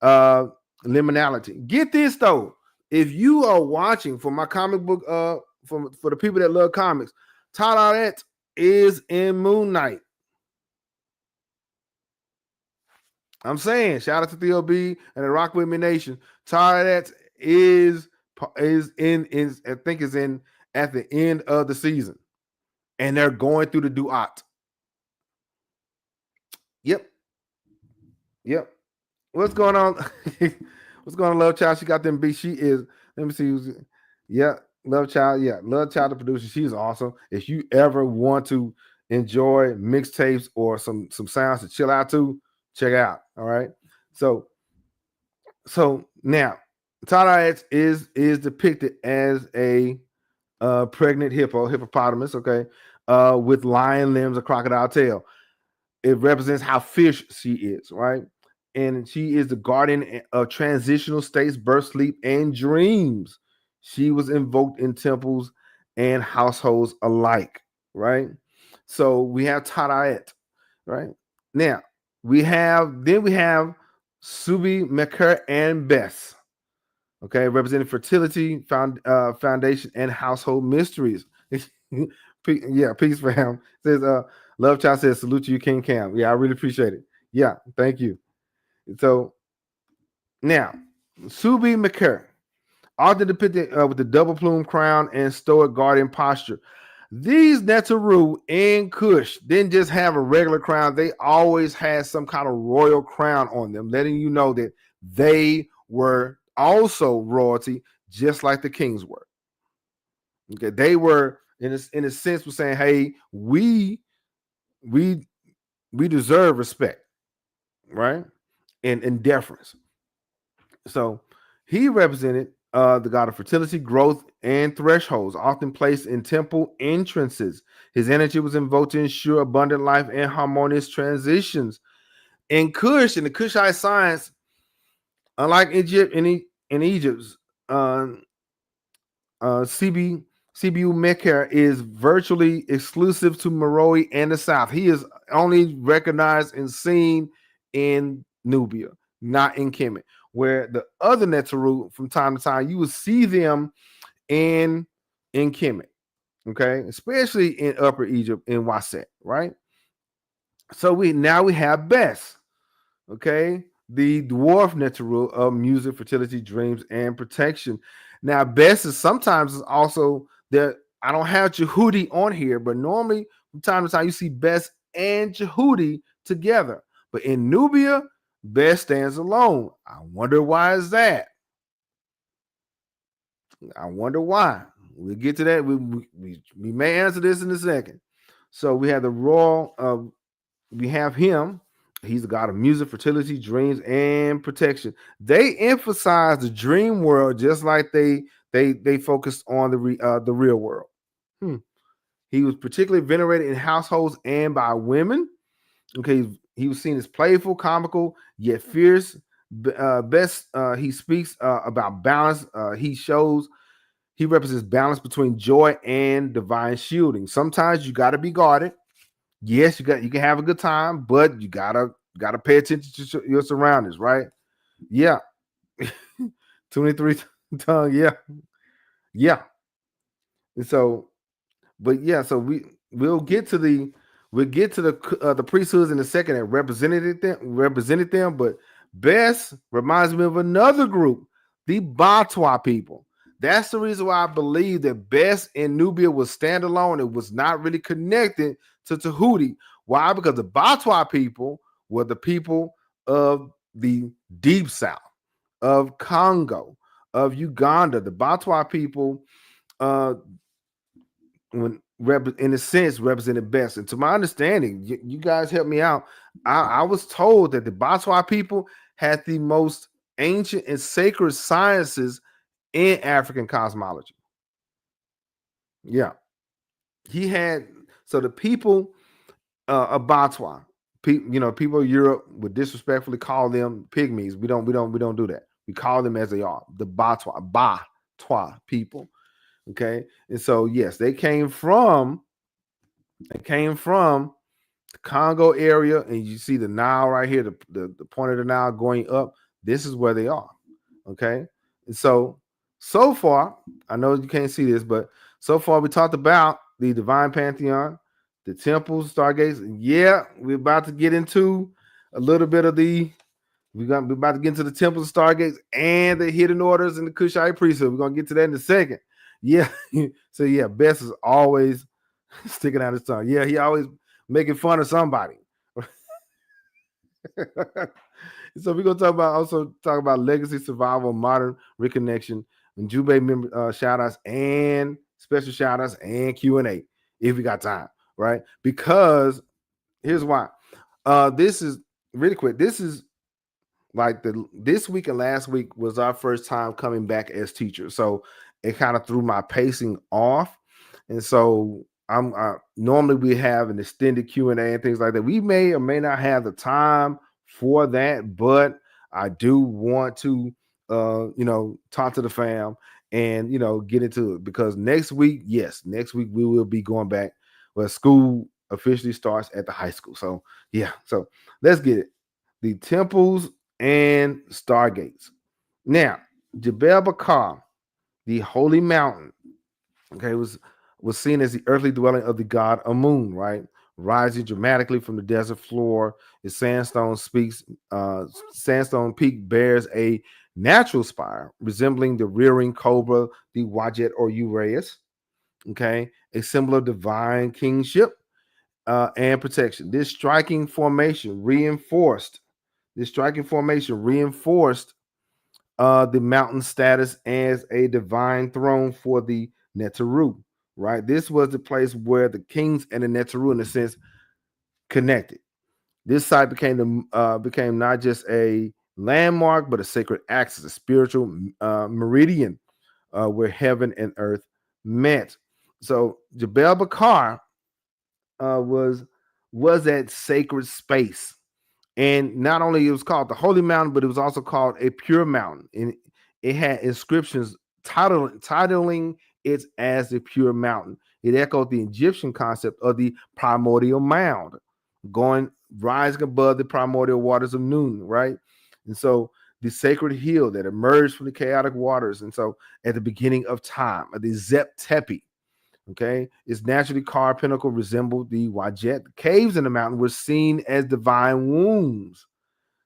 liminality. Get this though, if you are watching for my comic book, for the people that love comics, Tararet is in Moon Knight. I'm saying, shout out to Theo B and the Rock With Me Nation. Tararet is in I think is in at the end of the season, and they're going through the duat. Yep. What's going on? What's going on, Love Child? She got them beats. She is. Let me see who's. Yeah, Love Child. Yeah, Love Child, the producer. She's awesome. If you ever want to enjoy mixtapes or some sounds to chill out to, check out. All right. So now, Tararet is depicted as a pregnant hippopotamus. Okay, with lion limbs, a crocodile tail. It represents how fierce she is, right? And she is the guardian of transitional states, birth, sleep, and dreams. She was invoked in temples and households alike, right? So we have Tararet, right? Now we have Subi, Meker, and Bess, okay, representing fertility, foundation, and household mysteries. Yeah, peace for him. Says Love Child says salute to you, King Cam. Yeah, I really appreciate it. Yeah, thank you. So now, Subi Meker, often depicted with the double plume crown and stoic guardian posture. These Netaru and Kush didn't just have a regular crown; they always had some kind of royal crown on them, letting you know that they were also royalty, just like the kings were. Okay, they were in a sense was saying, "Hey, we deserve respect, right, and deference." So he represented the god of fertility, growth, and thresholds, often placed in temple entrances. His energy was invoked to ensure abundant life and harmonious transitions. In Kush, in the Kushite science, unlike Egypt in Egypt's CBU Meker is virtually exclusive to Meroe and the South. He is only recognized and seen in Nubia, not in Kemet, where the other Netaru from time to time you will see them in Kemet, okay, especially in Upper Egypt in Waset, right? So we have Bess, okay, the dwarf Netaru of music, fertility, dreams, and protection. Now, Bess is sometimes also there. I don't have Jehudi on here, but normally from time to time you see Bess and Jehudi together. But in Nubia, Bess stands alone. I wonder why is that? I wonder why. We'll get to that. We may answer this in a second. So we have the royal. We have him. He's the god of music, fertility, dreams, and protection. They emphasize the dream world just like they focused on the real world. He was particularly venerated in households and by women. Okay, he was seen as playful, comical, yet fierce. Best, he speaks about balance. He represents balance between joy and divine shielding. Sometimes you got to be guarded. Yes, you can have a good time, but you gotta pay attention to your surroundings, right? Yeah. 23 tongue, yeah. And so, but yeah, so we'll get to the priesthoods in a second that represented them, but Bess reminds me of another group, the Batwa people. That's the reason why I believe that Bess and Nubia was standalone. It was not really connected to Tahuti. Why? Because the Batwa people were the people of the Deep South, of Congo, of Uganda. The Batwa people, in a sense, represented Bess. And to my understanding, you guys help me out. I was told that the Batwa people had the most ancient and sacred sciences in African cosmology. Yeah. So the people of Batwa, people of Europe would disrespectfully call them pygmies. We don't do that. We call them as they are, the Batwa people. Okay. And so, yes, they came from It came from the Congo area, and you see the Nile right here, the point of the Nile going up. This is where they are. Okay. And so far, I know you can't see this, but so far we talked about the divine pantheon, the temples, stargates. Yeah, we're about to get into a little bit of we're about to get into the temples, stargates, and the hidden orders and the Kushite priesthood. We're gonna get to that in a second. Yeah. So yeah, Bess is always sticking out his tongue. Yeah, he always making fun of somebody. So we're gonna also talk about legacy, survival, modern reconnection, and Jubei member shout outs and special shout outs and Q&A if we got time, right? Because here's why. This is really quick. This is like this week and last week was our first time coming back as teachers. So it kind of threw my pacing off. And so I'm normally we have an extended Q&A and things like that. We may or may not have the time for that, but I do want to talk to the fam and get into it, because next week we will be going back where school officially starts at the high school. So yeah, so let's get it. The temples and stargates. Now, Jebel Bakar, the holy mountain, okay, was seen as the earthly dwelling of the god Amun, right? Rising dramatically from the desert floor, its sandstone peak bears a natural spire resembling the rearing cobra, the Wajet or Uraeus, okay, a symbol of divine kingship and protection. This striking formation reinforced the mountain status as a divine throne for the Neteru, right? This was the place where the kings and the Neteru, in a sense, connected. This site became not just a landmark, but a sacred axis, a spiritual meridian where heaven and earth met. So Jebel Bakar was that sacred space. And not only it was called the Holy Mountain, but it was also called a pure mountain. And it had inscriptions titling it as the pure mountain. It echoed the Egyptian concept of the primordial mound, rising above the primordial waters of Nun, right? And so the sacred hill that emerged from the chaotic waters. And so at the beginning of time, the Zep Tepe, okay, its naturally carved pinnacle resembled the Wajet. The caves in the mountain were seen as divine wombs,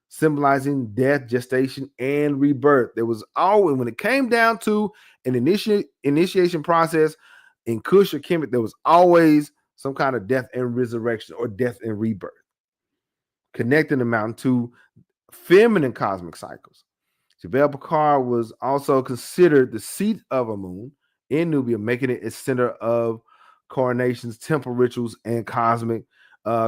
symbolizing death, gestation, and rebirth. There was always, when it came down to an initiation process in Kush or Kemet, there was always some kind of death and resurrection or death and rebirth, connecting the mountain to feminine cosmic cycles. Jebel Bakar was also considered the seat of Amun in Nubia, making it a center of coronations, temple rituals, and cosmic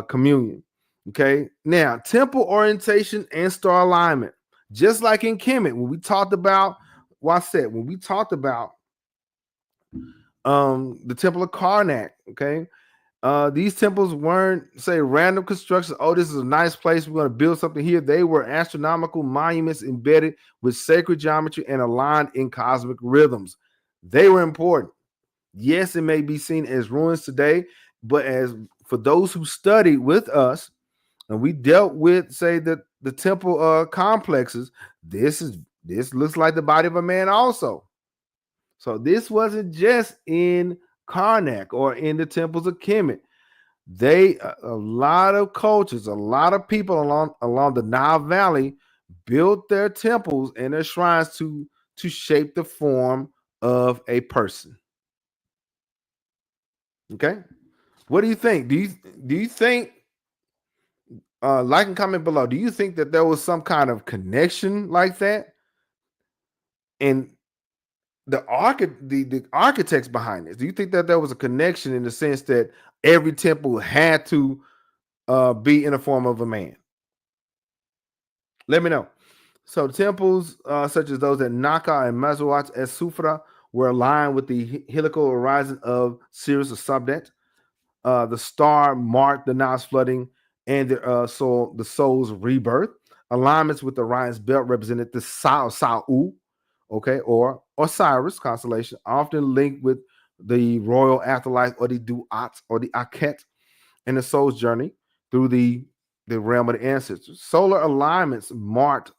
communion. Okay, now temple orientation and star alignment, just like in Kemet, when we talked about the temple of Karnak. Okay, these temples weren't, say, random constructions. Oh, this is a nice place, we're going to build something here. They were astronomical monuments embedded with sacred geometry and aligned in cosmic rhythms. They were important. Yes, it may be seen as ruins today, but as for those who studied with us and we dealt with, say, the temple complexes, this looks like the body of a man also. So this wasn't just in Karnak or in the temples of Kemet. A lot of cultures, a lot of people along the Nile Valley built their temples and their shrines to shape the form of a person. Okay, what do you think? Do you think? Like and comment below. Do you think that there was some kind of connection like that? And the architects behind this, do you think that there was a connection in the sense that every temple had to be in the form of a man? Let me know. So temples such as those at Naka and Mazawat as Sufra were aligned with the helical horizon of Sirius or Subdet. The star marked the Nile's flooding and the soul's rebirth. Alignments with Orion's belt represented the Sa'u, okay, or Osiris constellation, often linked with the royal afterlife or the Duat or the Aket. in the soul's journey through the realm of the ancestors. Solar alignments marked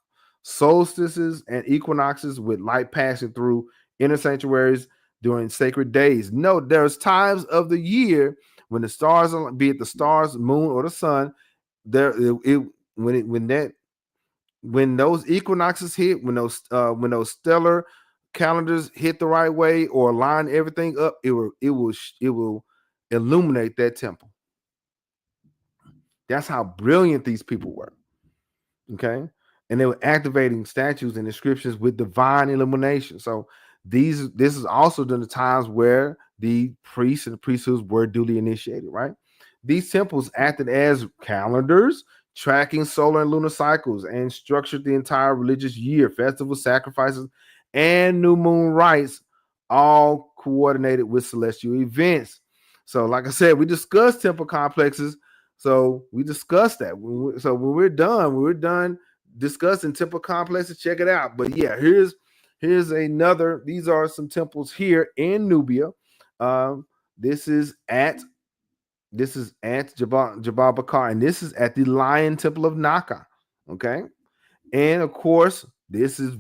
solstices and equinoxes with light passing through inner sanctuaries during sacred days. Note there's times of the year when the stars, be it the stars, moon, or the sun, when those equinoxes hit, when those stellar calendars hit the right way or line everything up, it will illuminate that temple. That's how brilliant these people were. Okay. And they were activating statues and inscriptions with divine illumination. So this is also during the times where the priests and the priesthoods were duly initiated, right? These temples acted as calendars, tracking solar and lunar cycles, and structured the entire religious year, festivals, sacrifices, and new moon rites, all coordinated with celestial events. So, like I said, we discussed temple complexes. So we discussed that. So when we're done discussing temple complexes. Check it out. But yeah, here's another. These are some temples here in Nubia. This is at Jabal Bakar, and this is at the Lion Temple of Naka. Okay, and of course, this is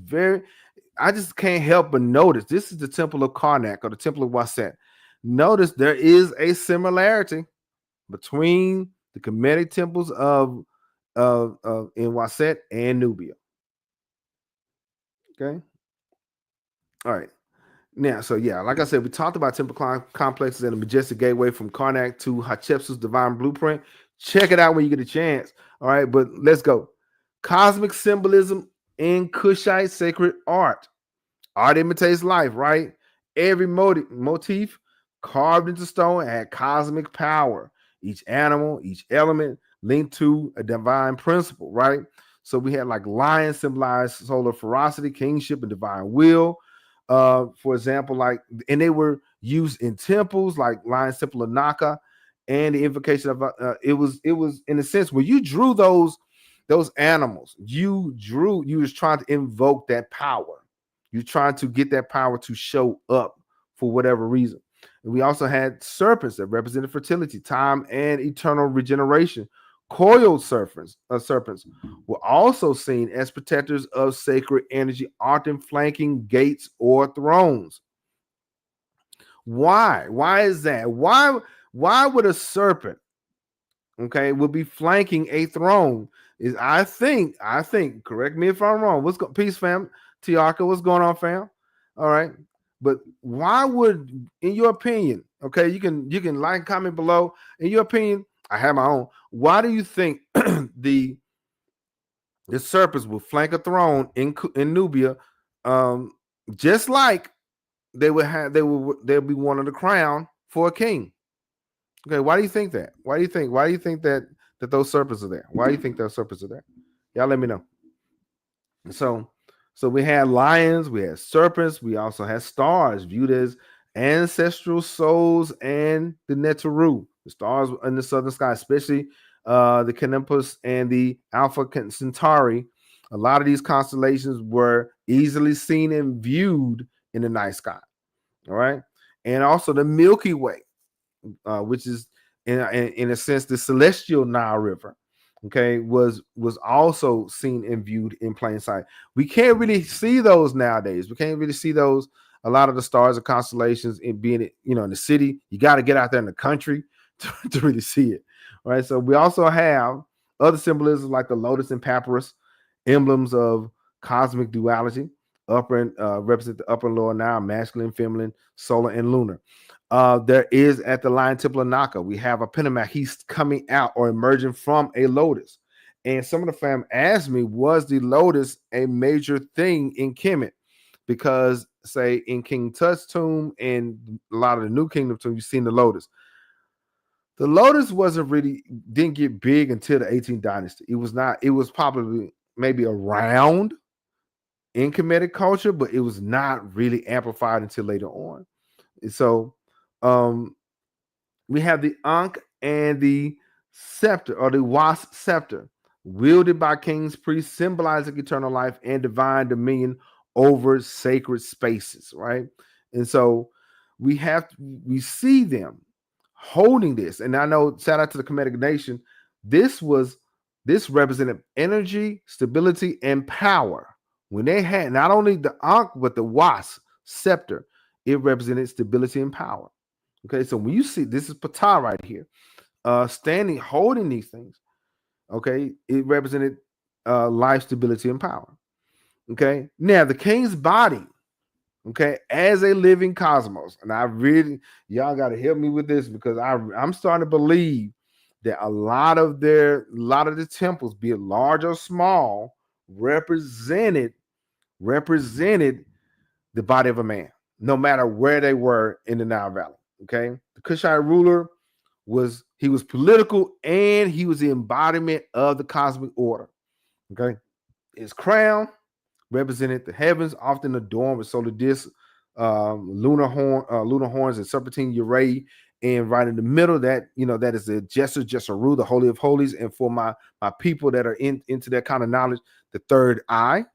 I just can't help but notice this is the Temple of Karnak or the Temple of Waset. Notice there is a similarity between the Kemetic temples of in Waset and Nubia. Okay. All right. Now, so yeah, like I said, we talked about temple complexes and the majestic gateway from Karnak to Hatshepsut's divine blueprint. Check it out when you get a chance. All right, but let's go. Cosmic symbolism in Kushite sacred art. Art imitates life, right? Every motif carved into stone had cosmic power. Each animal, each element linked to a divine principle, right? So we had like lions symbolize solar ferocity, kingship, and divine will. For example, and they were used in temples like Lion's Temple of Naka, and the invocation of it was in a sense where you drew those animals, you was trying to invoke that power. You're trying to get that power to show up for whatever reason. And we also had serpents that represented fertility, time, and eternal regeneration. Coiled serpents were also seen as protectors of sacred energy, often flanking gates or thrones. Why? Why is that? Why would a serpent, okay, would be flanking a throne? Is I think, correct me if I'm wrong. Peace, fam? Tiaka, what's going on, fam? All right. But why would, in your opinion, okay, you can like, comment below. In your opinion, I have my own. Why do you think the serpents will flank a throne in Nubia, just like they'll be wanting the crown for a king? Okay, why do you think that? Why do you think that those serpents are there? Why do you think those serpents are there? Y'all let me know. So we had lions, we had serpents, we also had stars viewed as ancestral souls and the Netaru, the stars in the southern sky, especially the Canopus and the Alpha Centauri. A lot of these constellations were easily seen and viewed in the night sky. All right. And also the Milky Way, which is in a sense the celestial Nile River, okay, was also seen and viewed in plain sight. We can't really see those nowadays. We can't really see those. A lot of the stars and constellations in being, in the city, you got to get out there in the country to really see it. All right. So we also have other symbolisms like the lotus and papyrus, emblems of cosmic duality. Upper represent the upper and lower Nile, masculine, feminine, solar, and lunar. There is at the Lion Temple of Naka, we have Apedemak. He's coming out or emerging from a lotus. And some of the fam asked me, was the lotus a major thing in Kemet? Because, say, in King Tut's tomb and a lot of the New Kingdom tomb, you've seen the lotus. The lotus didn't get big until the 18th dynasty. It was probably maybe around in Kemetic culture, but it was not really amplified until later on. And so we have the Ankh and the scepter, or the wasp scepter, wielded by kings, priests, symbolizing eternal life and divine dominion over sacred spaces, right? And so we see them holding this. And I know, shout out to the Kemetic Nation, this represented energy, stability, and power. When they had not only the Ankh, but the Was scepter, it represented stability and power. Okay, so when you see this is Ptah right here, standing, holding these things, okay, it represented life, stability, and power. Okay, now the king's body, okay, as a living cosmos, and I really, y'all got to help me with this because I'm starting to believe that a lot of the temples, be it large or small, represented the body of a man, no matter where they were in the Nile Valley. Okay, the Kushite ruler was political, and he was the embodiment of the cosmic order. Okay, his crown represented the heavens, often adorned with solar discs, lunar horns, and serpentine urae. And right in the middle, that is the Jesaru, the Holy of Holies. And for my people that are into that kind of knowledge, the third eye,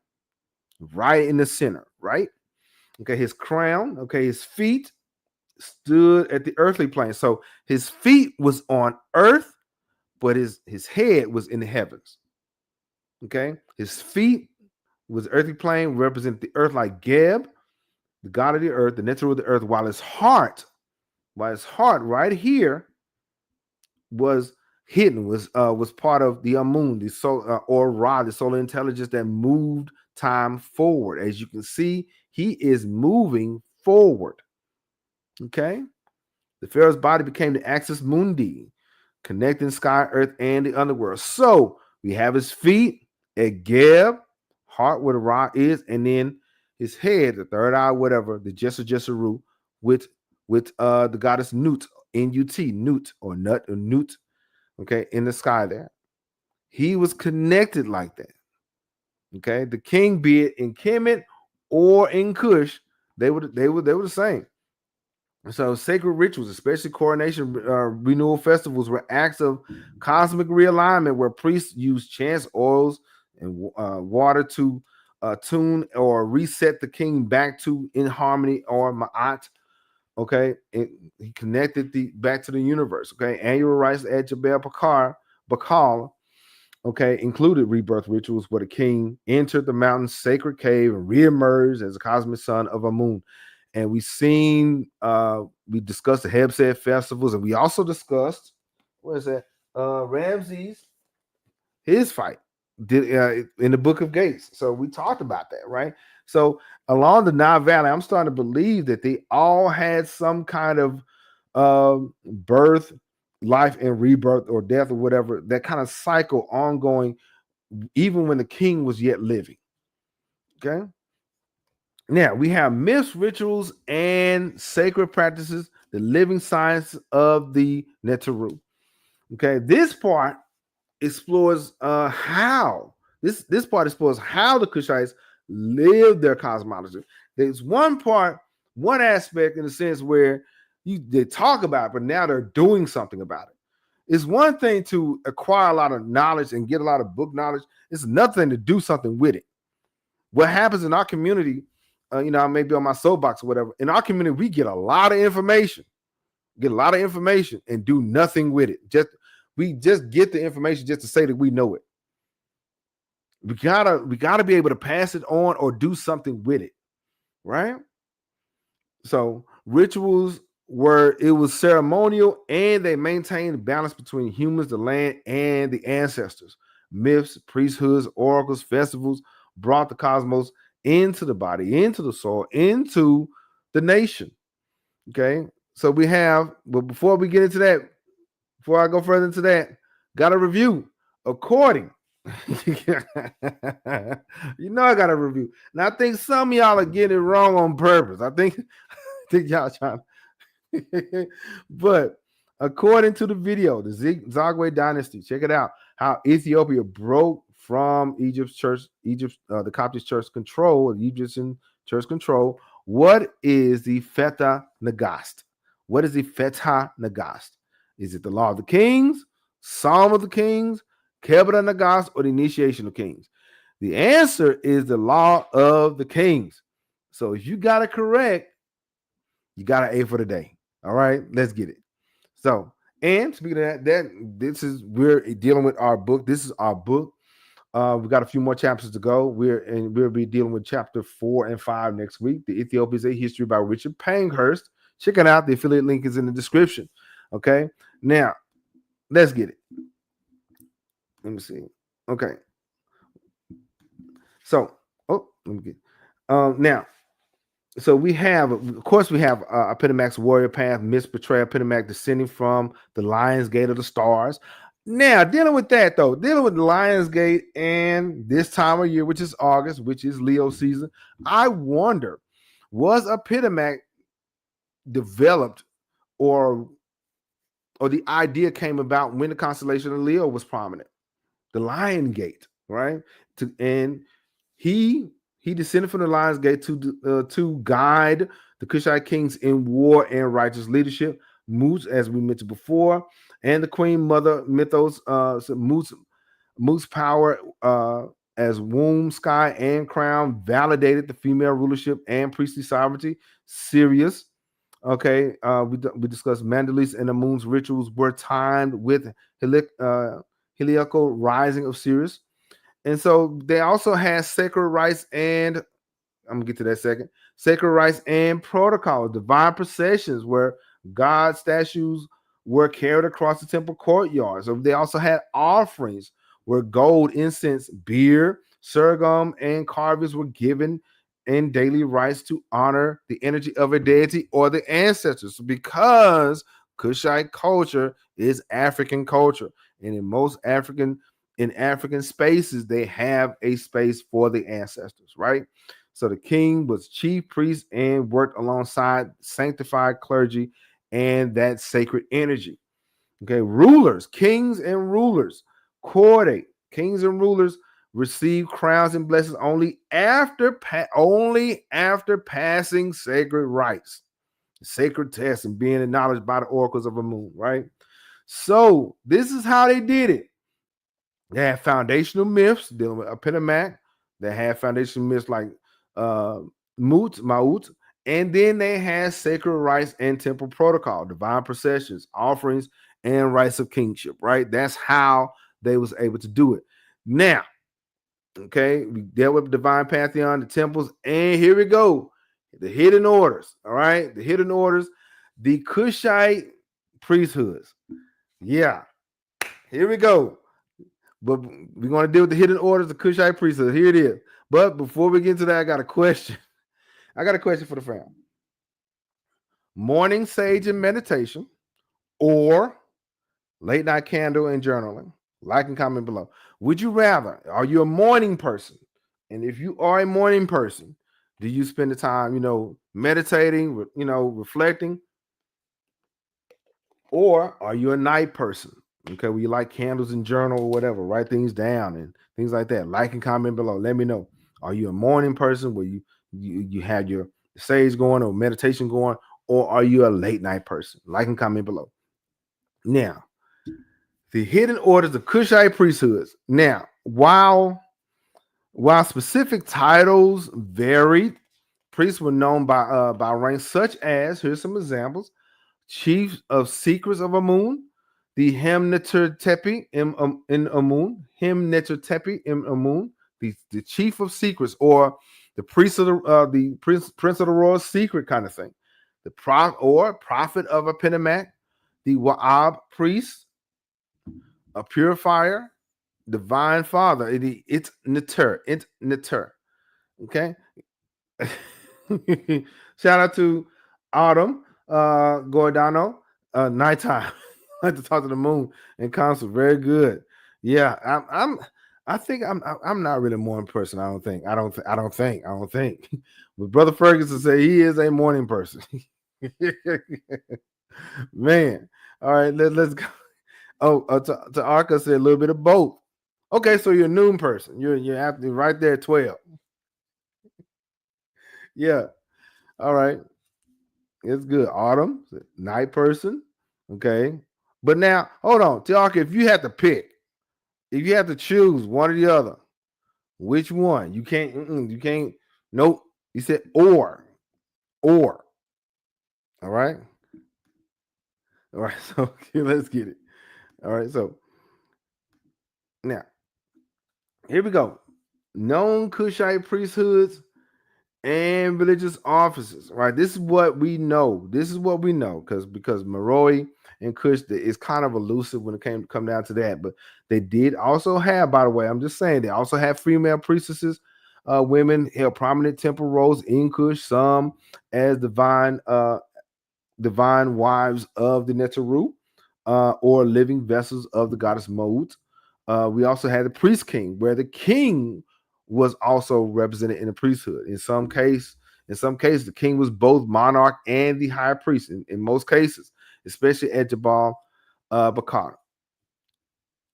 right in the center, right? Okay, his crown, okay, his feet stood at the earthly plane. So his feet was on earth, but his head was in the heavens. Okay, his feet was earthly plane, represent the earth like Geb, the god of the earth, the nether of the earth, while his heart right here was hidden, was part of the Amun, the soul, or Ra, the solar intelligence that moved time forward. As you can see, he is moving forward. Okay, the pharaoh's body became the axis mundi, connecting sky, earth, and the underworld. So we have his feet at Geb, heart where the Ra is, and then his head, the third eye, whatever, the Jesaru, with the goddess Nut, N-U-T, Nut, or Nut, or Nut, okay, in the sky there. He was connected like that. Okay, the king, be it in Kemet or in Kush, they were the same. So sacred rituals, especially coronation renewal festivals, were acts of cosmic realignment where priests used chants, oils, and water to tune or reset the king back to in harmony or ma'at. Okay, and he connected back to the universe. Okay, annual rites at Jebel Bakal, okay, included rebirth rituals where the king entered the mountain's sacred cave and reemerged as a cosmic son of Amun. And we discussed the Hebset festivals, and we also discussed, Ramses, his fight in the Book of Gates. So we talked about that, right? So along the Nile Valley, I'm starting to believe that they all had some kind of birth, life, and rebirth, or death, or whatever, that kind of cycle ongoing, even when the king was yet living. Okay. Now we have myths, rituals, and sacred practices, the living science of the Neteru. Okay, this part explores how the Kushites lived their cosmology. There's one aspect in a sense where they talk about it, but now they're doing something about it. It's one thing to acquire a lot of knowledge and get a lot of book knowledge. It's another thing to do something with it. What happens in our community, I may be on my soapbox or whatever. In our community, we get a lot of information, and do nothing with it. We just get the information just to say that we know it. We gotta be able to pass it on or do something with it, right? So rituals was ceremonial, and they maintained balance between humans, the land, and the ancestors. Myths, priesthoods, oracles, festivals brought the cosmos into the body, into the soul, into the nation. Okay, so but before we get into that, before I go further into that, got a review according. I got a review. Now I think some of y'all are getting it wrong on purpose. I think y'all trying. But according to the video, the Zagwe dynasty, check it out. How Ethiopia broke from the Coptic church control, the Egyptian church control. What is the Feta Nagast? What is the Feta Nagast? Is it the Law of the Kings, Psalm of the Kings, Kebra Nagast, or the Initiation of Kings? The answer is the Law of the Kings. So if you got it correct, you got an A for the day. All right, let's get it. So, and speaking of that we're dealing with our book. This is our book. We got a few more chapters to go. We'll be dealing with chapter 4 and 5 next week. The Ethiopia's a History by Richard Pankhurst. Check it out. The affiliate link is in the description. Okay. Now, let's get it. Let me see. Okay. So, let me get now. So we have, of course, Apedemak's warrior path, misportray Apedemak descending from the Lion's Gate of the stars. Now, dealing with that though, dealing with the Lion's Gate and this time of year, which is August, which is Leo season, I wonder, was Apedemak developed or the idea came about when the constellation of Leo was prominent? The Lion Gate, right? And he descended from the Lion's Gate to guide the Kushite kings in war and righteous leadership. Mut, as we mentioned before, and the Queen Mother mythos, Mut's power as womb, sky, and crown validated the female rulership and priestly sovereignty. Sirius, okay, we discussed Mandalis and Amun's rituals were timed with heliacal rising of Sirius. And so they also had sacred rites and I'm gonna get to that second. Sacred rites and protocols, divine processions where God statues were carried across the temple courtyard. So they also had offerings where gold, incense, beer, sorghum, and carvings were given in daily rites to honor the energy of a deity or the ancestors. Because Kushite culture is African culture, and in most African spaces, they have a space for the ancestors, right? So the king was chief priest and worked alongside sanctified clergy and that sacred energy. Okay, rulers, kings and rulers, coordinate. Kings and rulers receive crowns and blessings only after passing sacred rites, sacred tests, and being acknowledged by the oracles of Amun, right? So this is how they did it. They had foundational myths dealing with Apedemak. They had foundational myths like Maut, and then they had sacred rites and temple protocol, divine processions, offerings, and rites of kingship, right? That's how they was able to do it. Now, okay, we dealt with divine pantheon, the temples, and here we go. The hidden orders, all right? The hidden orders, the Kushite priesthoods. Yeah, here we go. But we're going to deal with the hidden orders of Kushite priesthood. Here it is. But before we get into that, I got a question. I got a question for the family. Morning sage and meditation or late night candle and journaling? Like and comment below. Would you rather? Are you a morning person? And if you are a morning person, do you spend the time, meditating, reflecting? Or are you a night person? Okay, well, you like candles and journal or whatever, write things down and things like that. Like and comment below. Let me know. Are you a morning person where you have your sage going or meditation going, or are you a late night person? Like and comment below. Now, the hidden orders of Kushite priesthoods. Now, while specific titles varied, priests were known by ranks such as, here's some examples: Chief of Secrets of Amun, the Hemnetertepi in Amun, the Chief of Secrets, or the priest of the Prince of the Royal Secret kind of thing. The Prophet of Apedemak, the Wa'ab priest, a purifier, divine father. It's Neter. Okay. Shout out to Autumn Gordano. Nighttime. I like to talk to the moon and council. Very good. Yeah, I think I'm not really a morning person. I don't think. But Brother Ferguson said he is a morning person. Man. All right, let's go. Oh, to Arca said a little bit of both. Okay, so you're a noon person. You're right there at 12. Yeah. All right. It's good. Autumn, night person. Okay. But now, hold on. Tiarka, if you had to pick, if you had to choose one or the other, which one? You can't. Nope. You said or. All right. All right, so okay, let's get it. All right, so now here we go. Known Kushite priesthoods and religious offices. Right, this is what we know. This is what we know because Maroi and Kush is kind of elusive when it come down to that. But they did also have, by the way, I'm just saying, they also have female priestesses. Women held prominent temple roles in Kush, some as divine wives of the Neteru, or living vessels of the goddess Mode. We also had the priest king, where the king was also represented in the priesthood. In some cases, the king was both monarch and the high priest. In most cases, especially at Jabal Bakar.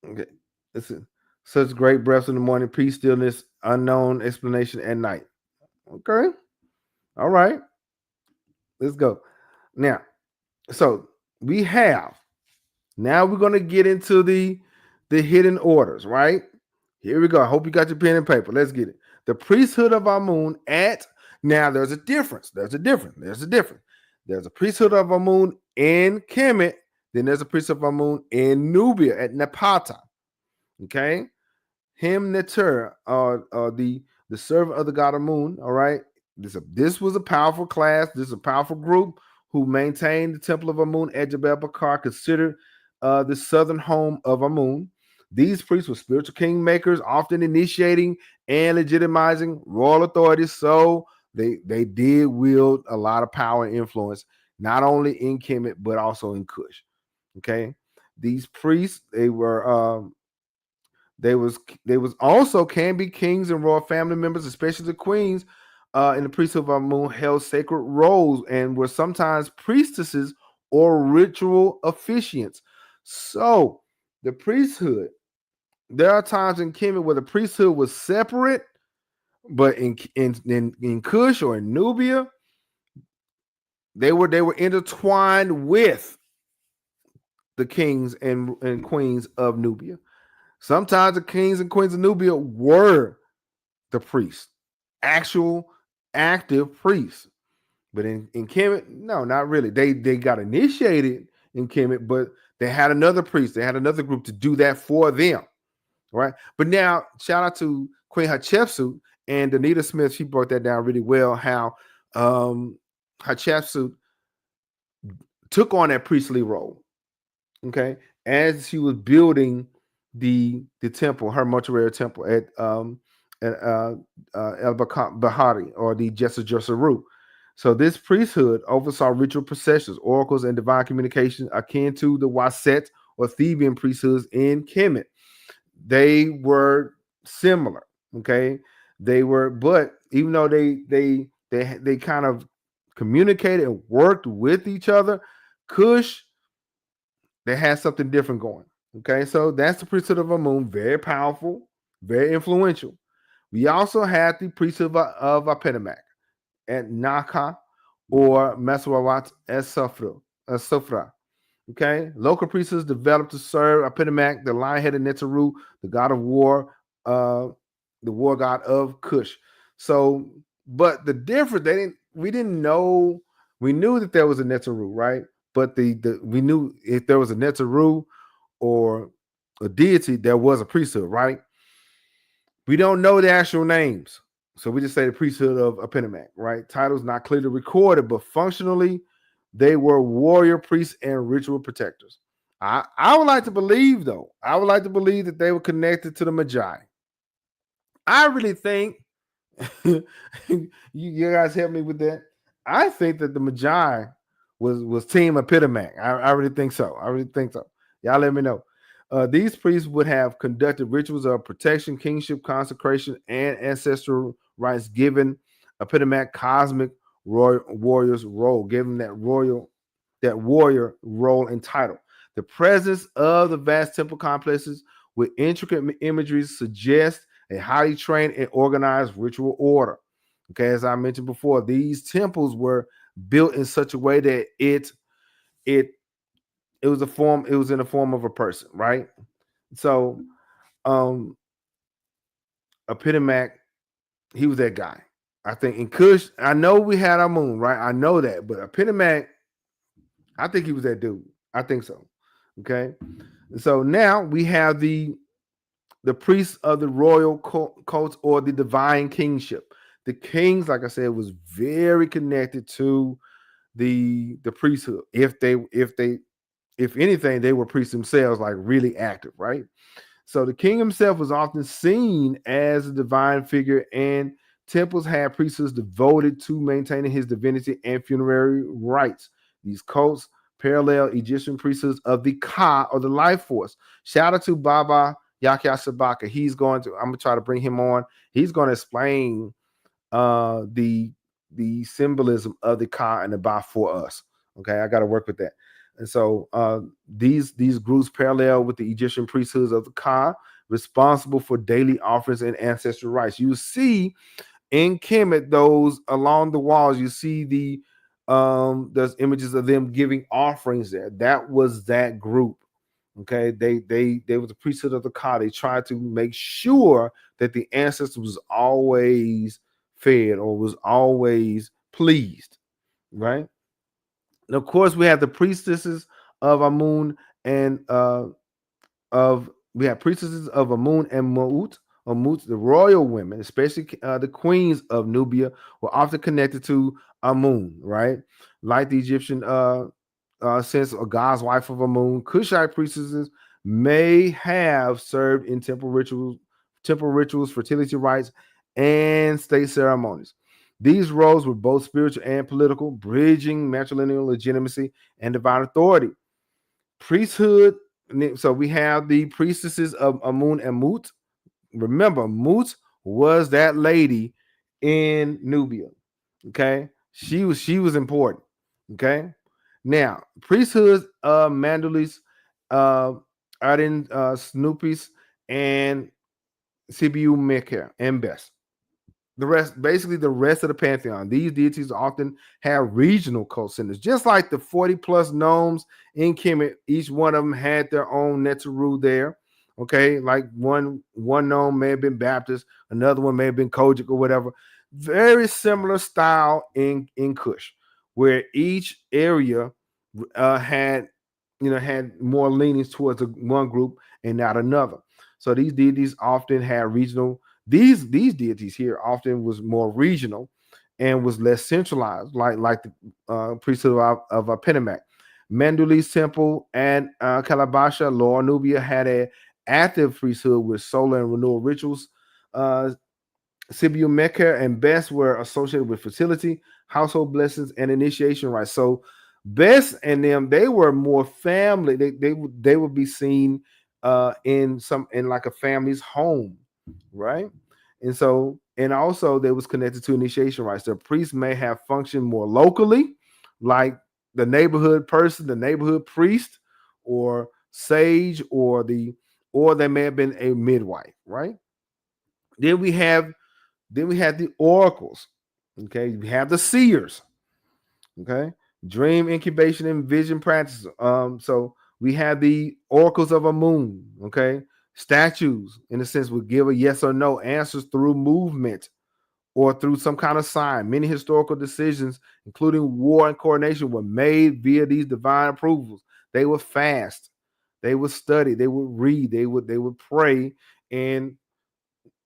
Okay, listen. Such great breaths in the morning, peace, stillness, unknown explanation at night. Okay, all right, let's go. Now, so we have. Now we're gonna get into the hidden orders, right? Here we go. I hope you got your pen and paper. Let's get it. The priesthood of Amun at now. There's a difference. There's a difference. There's a priesthood of Amun in Kemet. Then there's a priesthood of Amun in Nubia at Napata. Okay, him Neter, the servant of the god Amun. All right, this was a powerful class. This is a powerful group who maintained the temple of Amun at Jebel Bakar, considered the southern home of Amun. These priests were spiritual kingmakers, often initiating and legitimizing royal authorities. So they did wield a lot of power and influence, not only in Kemet but also in Kush. Okay, these priests they was also can be kings and royal family members, especially the queens. In the priesthood of Amun held sacred roles and were sometimes priestesses or ritual officiants. So the priesthood, there are times in Kemet where the priesthood was separate, but in Kush or in Nubia, they were intertwined with the kings and queens of Nubia. Sometimes the kings and queens of Nubia were the priests, actual active priests. But in Kemet, no, not really. They got initiated in Kemet, but they had another priest. They had another group to do that for them. Right. But now, shout out to Queen Hatshepsut and Anita Smith. She broke that down really well, how Hatshepsut took on that priestly role. Okay. As she was building the temple, her mortuary temple at El Bahari, or the Jesaru. So this priesthood oversaw ritual processions, oracles, and divine communication akin to the Waset or Theban priesthoods in Kemet. They were similar. Okay, they were, but even though they kind of communicated and worked with each other, Kush, they had something different going. Okay, so that's the priesthood of Amun, very powerful, very influential. We also had the priesthood of Apedemak at Naka or Mesawat as Sufra. Okay, local priesthoods developed to serve Apedemak, the lion-headed Neteru, the god of war, the war god of Kush. So, but the difference, we didn't know. We knew that there was a Neteru, right? But we knew if there was a Neteru or a deity, there was a priesthood, right? We don't know the actual names, so we just say the priesthood of Apedemak, right? Titles not clearly recorded, but functionally, they were warrior priests and ritual protectors. I would like to believe, though, that they were connected to the Magi. I really think you guys help me with that. I think that the Magi was Team Apedemak. I really think so. Y'all let me know. These priests would have conducted rituals of protection, kingship, consecration, and ancestral rites, given Apedemak cosmic warrior's role, given that warrior role and title. The presence of the vast temple complexes with intricate imagery suggests a highly trained and organized ritual order. Okay, as I mentioned before, these temples were built in such a way that it was in the form of a person, right? So Apedemak, he was that guy. I think in Kush, I know we had Amun, right? I know that, but Apedemak, I think he was that dude. I think so. Okay. So now we have the priests of the royal cults or the divine kingship. The kings, like I said, was very connected to the priesthood. If anything, they were priests themselves, like really active, right? So the king himself was often seen as a divine figure, and temples had priesthoods devoted to maintaining his divinity and funerary rites. These cults parallel Egyptian priesthoods of the Ka, or the life force. Shout out to Baba Yahya Sabaka. I'm gonna try to bring him on. He's going to explain the symbolism of the Ka and the Ba for us. Okay, I got to work with that. And so these groups parallel with the Egyptian priesthoods of the Ka, responsible for daily offerings and ancestral rites. You see in Kemet, those along the walls, you see there's images of them giving offerings there. That was that group. Okay, they were the priesthood of the Ka. They tried to make sure that the ancestor was always fed or was always pleased, right? And of course, we have the priestesses of Amun and of we have priestesses of Amun and Maut. Amut, the royal women, especially the queens of Nubia, were often connected to Amun, right? Like the Egyptian sense of God's wife of Amun, Kushite priestesses may have served in temple rituals, fertility rites, and state ceremonies. These roles were both spiritual and political, bridging matrilineal legitimacy and divine authority. Priesthood. So we have the priestesses of Amun and Mut. Remember, Mut was that lady in Nubia. Okay, she was important. Okay, now priesthoods of Mandulis, Aden, Snoopis, and Sibiu Meker and Best. The rest of the pantheon. These deities often have regional cult centers, just like the 40 plus gnomes in Kemet. Each one of them had their own Netzeru there. Okay, like one gnome may have been Baptist, another one may have been Kojic or whatever. Very similar style in Kush, where each area had had more leanings towards one group and not another. So these deities often had regional. These deities here often was more regional and was less centralized, like the priesthood of Apedemak. Manduli's temple and Calabasha, Lower Nubia, had a active priesthood with solar and renewal rituals. Sibiu Mecca and Best were associated with fertility, household blessings, and initiation rites. So Best and them, they were more family. They would be seen in like a family's home, right? And also they was connected to initiation rites. The priest may have functioned more locally, like the neighborhood person, the neighborhood priest, or sage, or they may have been a midwife, right? Then we have the oracles. Okay, we have the seers. Okay, dream incubation and vision practices. So we have the oracles of Amun. Okay, statues in a sense would give a yes or no answers through movement or through some kind of sign. Many historical decisions, including war and coronation, were made via these divine approvals. They would fast, they would study, they would read, they would pray, and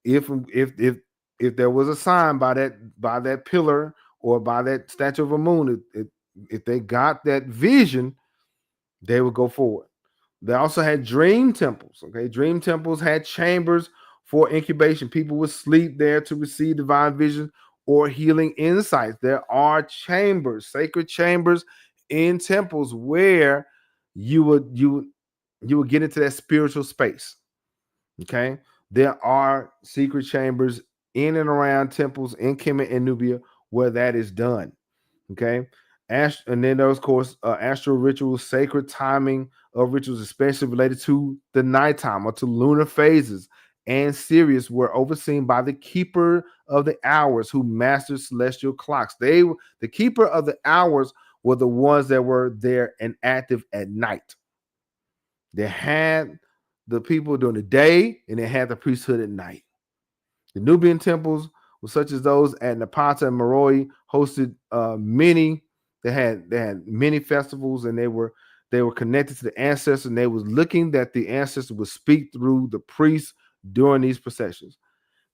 if there was a sign by that pillar or by that statue of a moon, if they got that vision, they would go forward. They also had dream temples. Okay, dream temples had chambers for incubation. People would sleep there to receive divine vision or healing insights. There are chambers, sacred chambers in temples where you would get into that spiritual space. Okay. There are secret chambers in and around temples in Kemet and Nubia where that is done. Okay. And then there's, of course, astral rituals, sacred timing of rituals, especially related to the nighttime or to lunar phases and Sirius, were overseen by the keeper of the hours who mastered celestial clocks. The keeper of the hours were the ones that were there and active at night. They had the people during the day, and they had the priesthood at night. The Nubian temples were such as those at Napata and Meroe hosted many. They had many festivals, and They were connected to the ancestors, and they was looking that the ancestor would speak through the priests during these processions.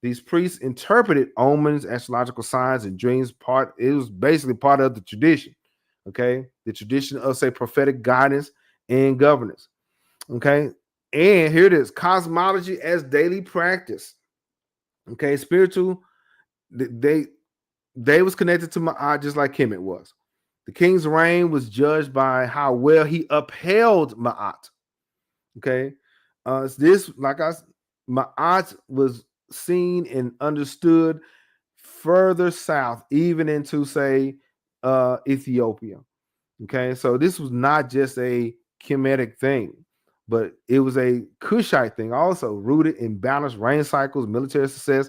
These priests interpreted omens, astrological signs, and dreams. It was basically part of the tradition. Okay, the tradition of, say, prophetic guidance and governance. Okay, and here it is: cosmology as daily practice. Okay, spiritual. They was connected to Ma'at just like Kemet was. The king's reign was judged by how well he upheld Ma'at. Okay, this like Ma'at was seen and understood further south, even into, say, Ethiopia. Okay, so this was not just a Kemetic thing, but it was a Kushite thing, also rooted in balanced rain cycles, military success,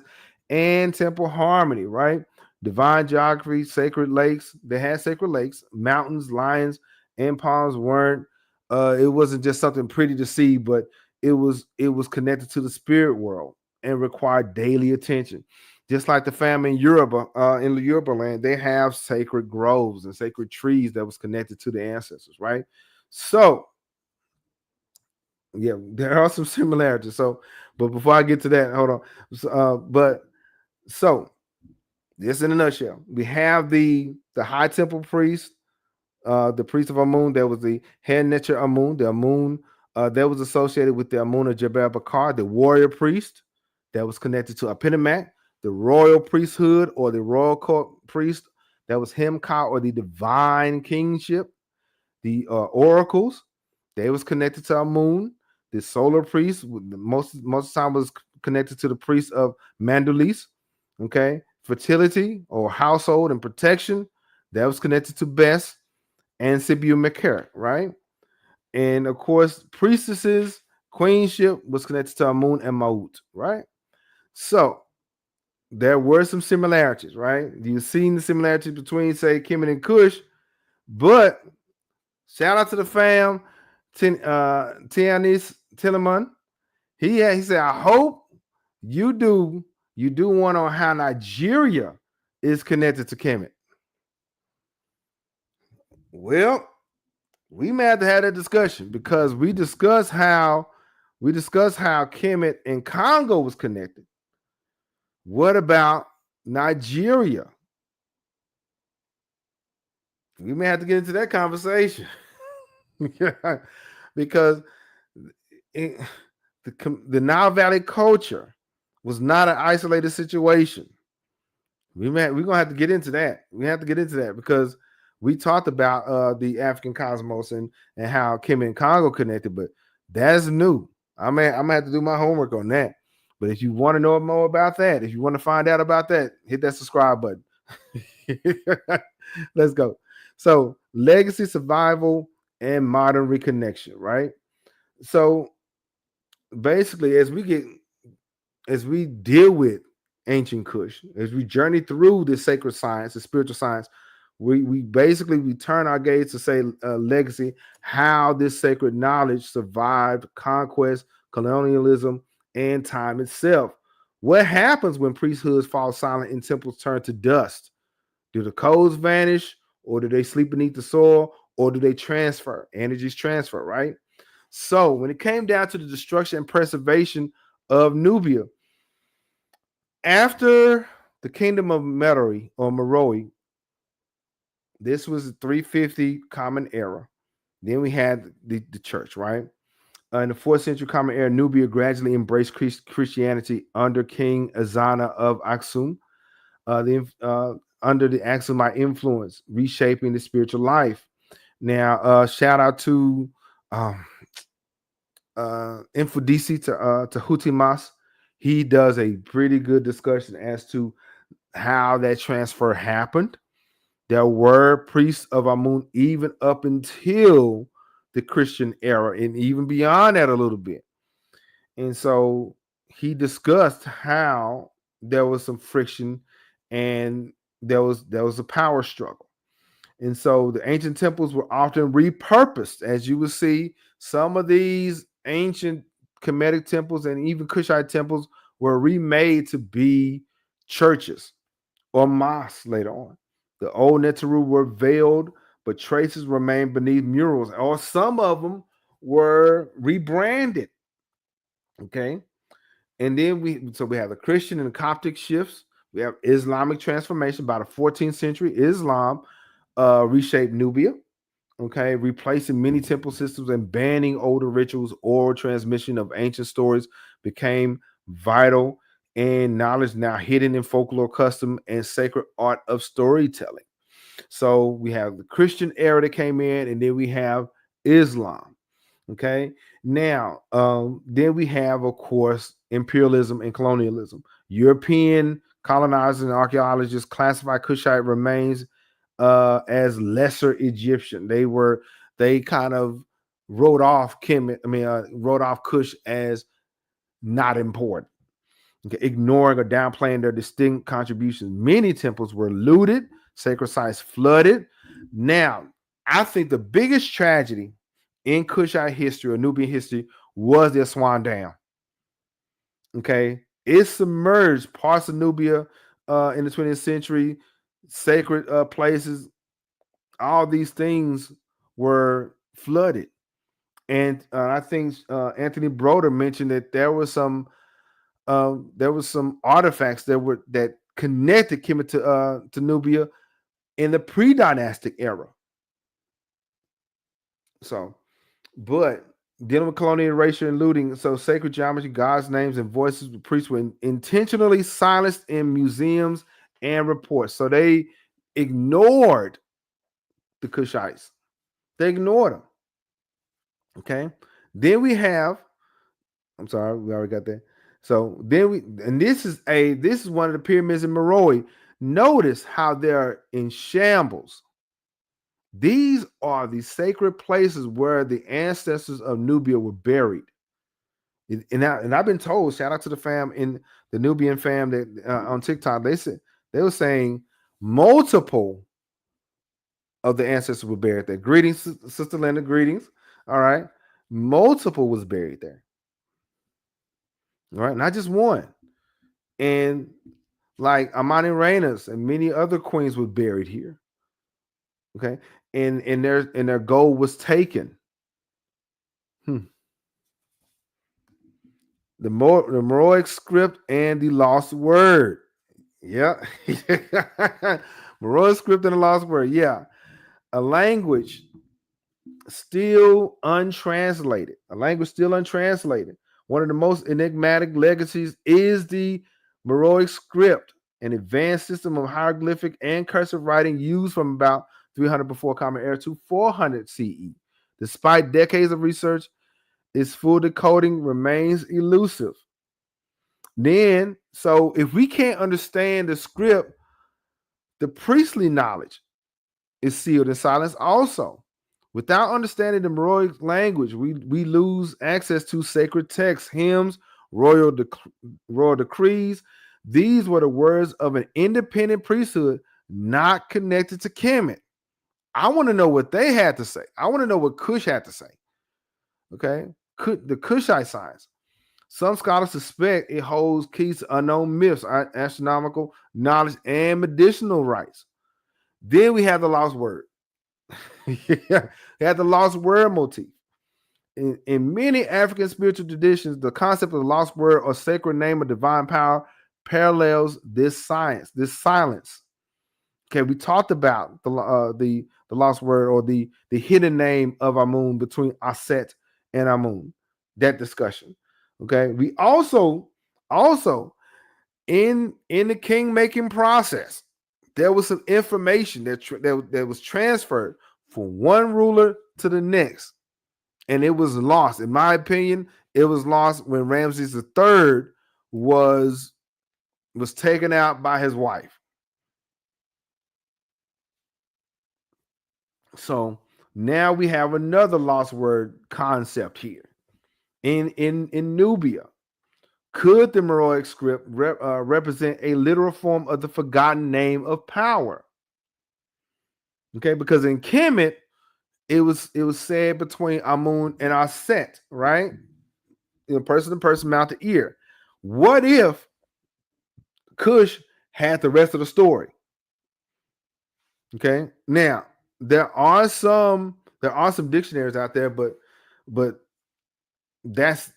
and temple harmony. Right, divine geography, sacred lakes. They had sacred lakes, mountains, lions, and palms weren't. It wasn't just something pretty to see, but it was connected to the spirit world and required daily attention. Just like the family in the Yoruba land, they have sacred groves and sacred trees that was connected to the ancestors, right? So, yeah, there are some similarities. So, but before I get to that, hold on. So, this in a nutshell, we have the high temple priest, the priest of Amun. There was the head nature Amun, the Amun that was associated with the Amun of Jebel Bakar, the warrior priest that was connected to Apedemak, the royal priesthood or the royal court priest that was Himka or the divine kingship, the oracles they was connected to Amun, the solar priest most of the time was connected to the priest of Mandulis. Okay, fertility or household and protection that was connected to Bes and Sibiu Mekher, right? And of course, priestesses, queenship was connected to Amun and Maut, right? So there were some similarities, right? You've seen the similarities between, say, Kemet and Kush, but shout out to the fam, Tianis Tilleman. He said, I hope you do one on how Nigeria is connected to Kemet. Well, we may have to have that discussion because we discussed how Kemet and Congo was connected. What about Nigeria? We may have to get into that conversation. Because the Nile Valley culture was not an isolated situation. We're gonna have to get into that. We have to get into that because we talked about the African cosmos and how Kemet and Congo connected, but that's new. I'm gonna have to do my homework on that. But if you want to know more about that, if you want to find out about that, hit that subscribe button. Let's go. So, legacy, survival, and modern reconnection, right? So, basically, as we deal with ancient Kush, as we journey through this sacred science, the spiritual science, we basically turn our gaze to say legacy, how this sacred knowledge survived conquest, colonialism, and time itself. What happens when priesthoods fall silent and temples turn to dust? Do the codes vanish, or do they sleep beneath the soil, or do they transfer? Energies transfer, right? So when it came down to the destruction and preservation of Nubia, after the kingdom of Meroe or Meroe, this was the 350 Common Era. Then we had the church, right? In the 4th century Common Era, Nubia gradually embraced Christianity under King Azana of Aksum, under the Aksumite influence, reshaping the spiritual life. Now, shout out to Infodisi to Hutimas. He does a pretty good discussion as to how that transfer happened. There were priests of Amun even up until the Christian era and even beyond that a little bit. And so he discussed how there was some friction and there was a power struggle. And so the ancient temples were often repurposed. As you will see, some of these ancient Kemetic temples and even Kushite temples were remade to be churches or mosques later on. The old Neteru were veiled, but traces remain beneath murals, or some of them were rebranded. Okay. And then we have the Christian and Coptic shifts. We have Islamic transformation by the 14th century. Islam reshaped Nubia, okay, replacing many temple systems and banning older rituals. Oral transmission of ancient stories became vital, and knowledge now hidden in folklore, custom, and sacred art of storytelling. So we have the Christian era that came in, and then we have Islam. Okay. Now, then we have, of course, imperialism and colonialism. European colonizers and archaeologists classify Kushite remains as lesser Egyptian. They kind of wrote off wrote off Kush as not important, okay, ignoring or downplaying their distinct contributions. Many temples were looted, sacred sites flooded. Now, I think the biggest tragedy in Kushite history or Nubian history was their swan dam. Okay, it submerged parts of Nubia in the 20th century, sacred places. All these things were flooded, and I think Anthony Broder mentioned that there was some artifacts that connected Kemet to Nubia in the pre-dynastic era. So, but dealing with colonial erasure and looting, so sacred geometry, God's names and voices of priests were intentionally silenced in museums and reports. So they ignored the Kushites. They ignored them. Okay. Then we have, I'm sorry, we already got that. So then this is one of the pyramids in Meroe. Notice how they're in shambles. These are the sacred places where the ancestors of Nubia were buried. And I've been told, shout out to the fam in the Nubian fam that on TikTok, they were saying multiple of the ancestors were buried there. Greetings, Sister Linda, greetings. All right. Multiple was buried there. All right, not just one. And like Amani Reynas and many other queens were buried here. Okay. And their gold was taken. The Meroic script and the lost word. Yeah. Meroic script and the lost word. Yeah. A language still untranslated. One of the most enigmatic legacies is the Meroic script, an advanced system of hieroglyphic and cursive writing used from about 300 before Common Era to 400 CE. Despite decades of research, its full decoding remains elusive. Then, so if we can't understand the script, the priestly knowledge is sealed in silence also. Without understanding the Meroic language, we lose access to sacred texts, hymns, royal decrees. These were the words of an independent priesthood not connected to Kemet. I want to know what they had to say. I want to know what Kush had to say. Okay, the Kushite science. Some scholars suspect it holds keys to unknown myths, astronomical knowledge, and medicinal rites. Then we have the lost word. Yeah, they had the lost word motif. In many African spiritual traditions, the concept of the lost word or sacred name of divine power parallels this silence. Okay, we talked about the lost word or the hidden name of Amun between Aset and Amun. That discussion. Okay, we also in the king making process, there was some information that was transferred from one ruler to the next, and it was lost. In my opinion, it was lost when Ramses III was taken out by his wife. So now we have another lost word concept here in Nubia. Could the Meroic script represent a literal form of the forgotten name of power? Okay, because in Kemet, it was said between Amun and Aset, right? Person to person, mouth to ear. What if Kush had the rest of the story? Okay, now there are some dictionaries out there, but that's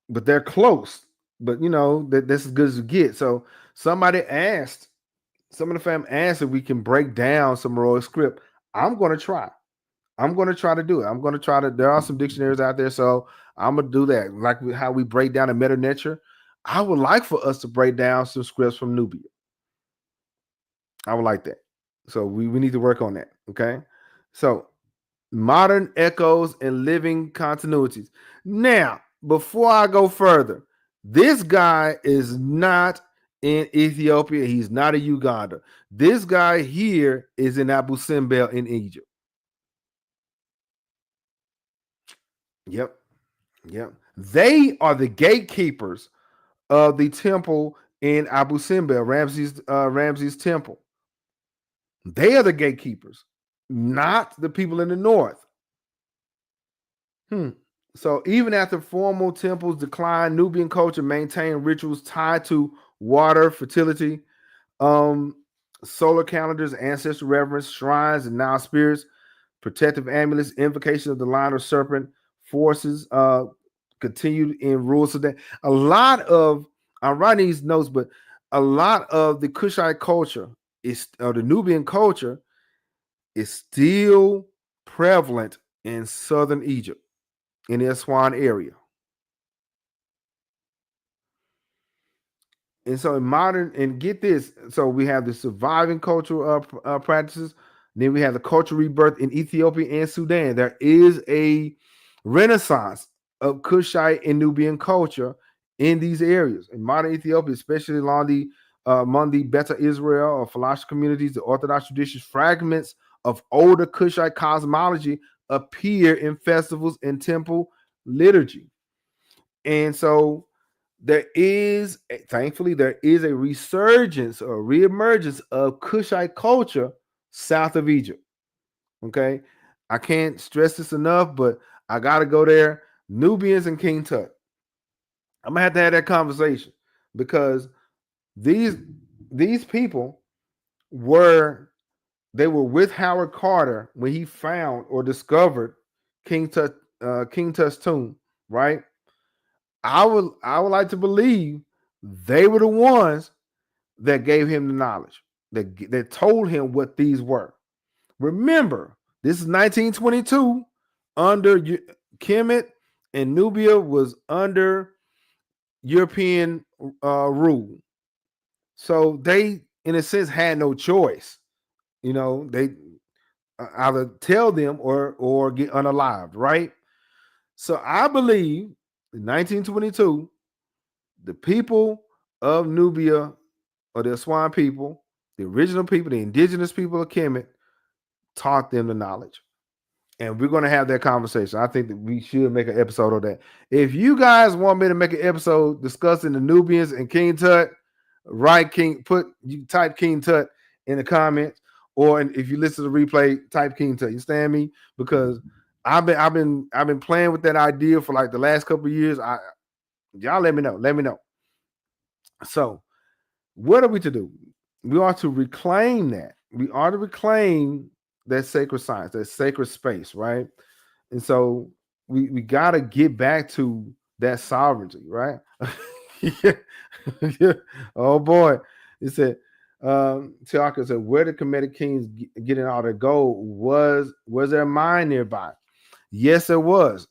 but they're close. But that's as good as you get. So somebody asked, some of the fam asked if we can break down some royal script. I'm going to try. I'm going to try to do it. I'm going to try to. There are some dictionaries out there, so I'm going to do that. Like how we break down a meta nature. I would like for us to break down some scripts from Nubia. I would like that. So we need to work on that. Okay. So modern echoes and living continuities. Now, before I go further, this guy is not in Ethiopia. He's not in Uganda. This guy here is in Abu Simbel in Egypt. Yep. They are the gatekeepers of the temple in Abu Simbel, Ramses temple. They are the gatekeepers, not the people in the north. So even after formal temples declined, Nubian culture maintained rituals tied to water, fertility, solar calendars, ancestral reverence, shrines, and Nile spirits, protective amulets, invocation of the line of serpent, forces continued in rural Sudan. A lot of, I'm writing these notes, but a lot of the Kushite culture the Nubian culture is still prevalent in southern Egypt, in the Aswan area. And so in modern, and get this, so we have the surviving cultural practices. Then we have the cultural rebirth in Ethiopia and Sudan. There is a renaissance of Kushite and Nubian culture in these areas. In modern Ethiopia, especially among the Beta Israel or Falash communities, the Orthodox traditions, fragments of older Kushite cosmology appear in festivals and temple liturgy. And so thankfully, there is a resurgence or reemergence of Kushite culture south of Egypt. Okay. I can't stress this enough, but I got to go there. Nubians and King Tut. I'm going to have that conversation because these people were with Howard Carter when he found or discovered King Tut's tomb, right? I would like to believe they were the ones that gave him the knowledge, that told him what these were. Remember, this is 1922 under Kemet, and Nubia was under European rule. So they, in a sense, had no choice. They either tell them or get unalived, right? So I believe in 1922, the people of Nubia, or the Aswan people, the original people, the indigenous people of Kemet, taught them the knowledge. And we're going to have that conversation. I think that we should make an episode of that. If you guys want me to make an episode discussing the Nubians and King Tut, you type King Tut in the comments, or if you listen to the replay, type King Tut. You understand me? Because I've been playing with that idea for like the last couple of years. Y'all let me know. So what are we to do? We are to reclaim that. We are to reclaim that sacred science, that sacred space, right? And so we got to get back to that sovereignty, right? Yeah. Oh boy. It said, Tiaka said, where the Kemetic kings getting all their gold? Was there a mine nearby? Yes, there was.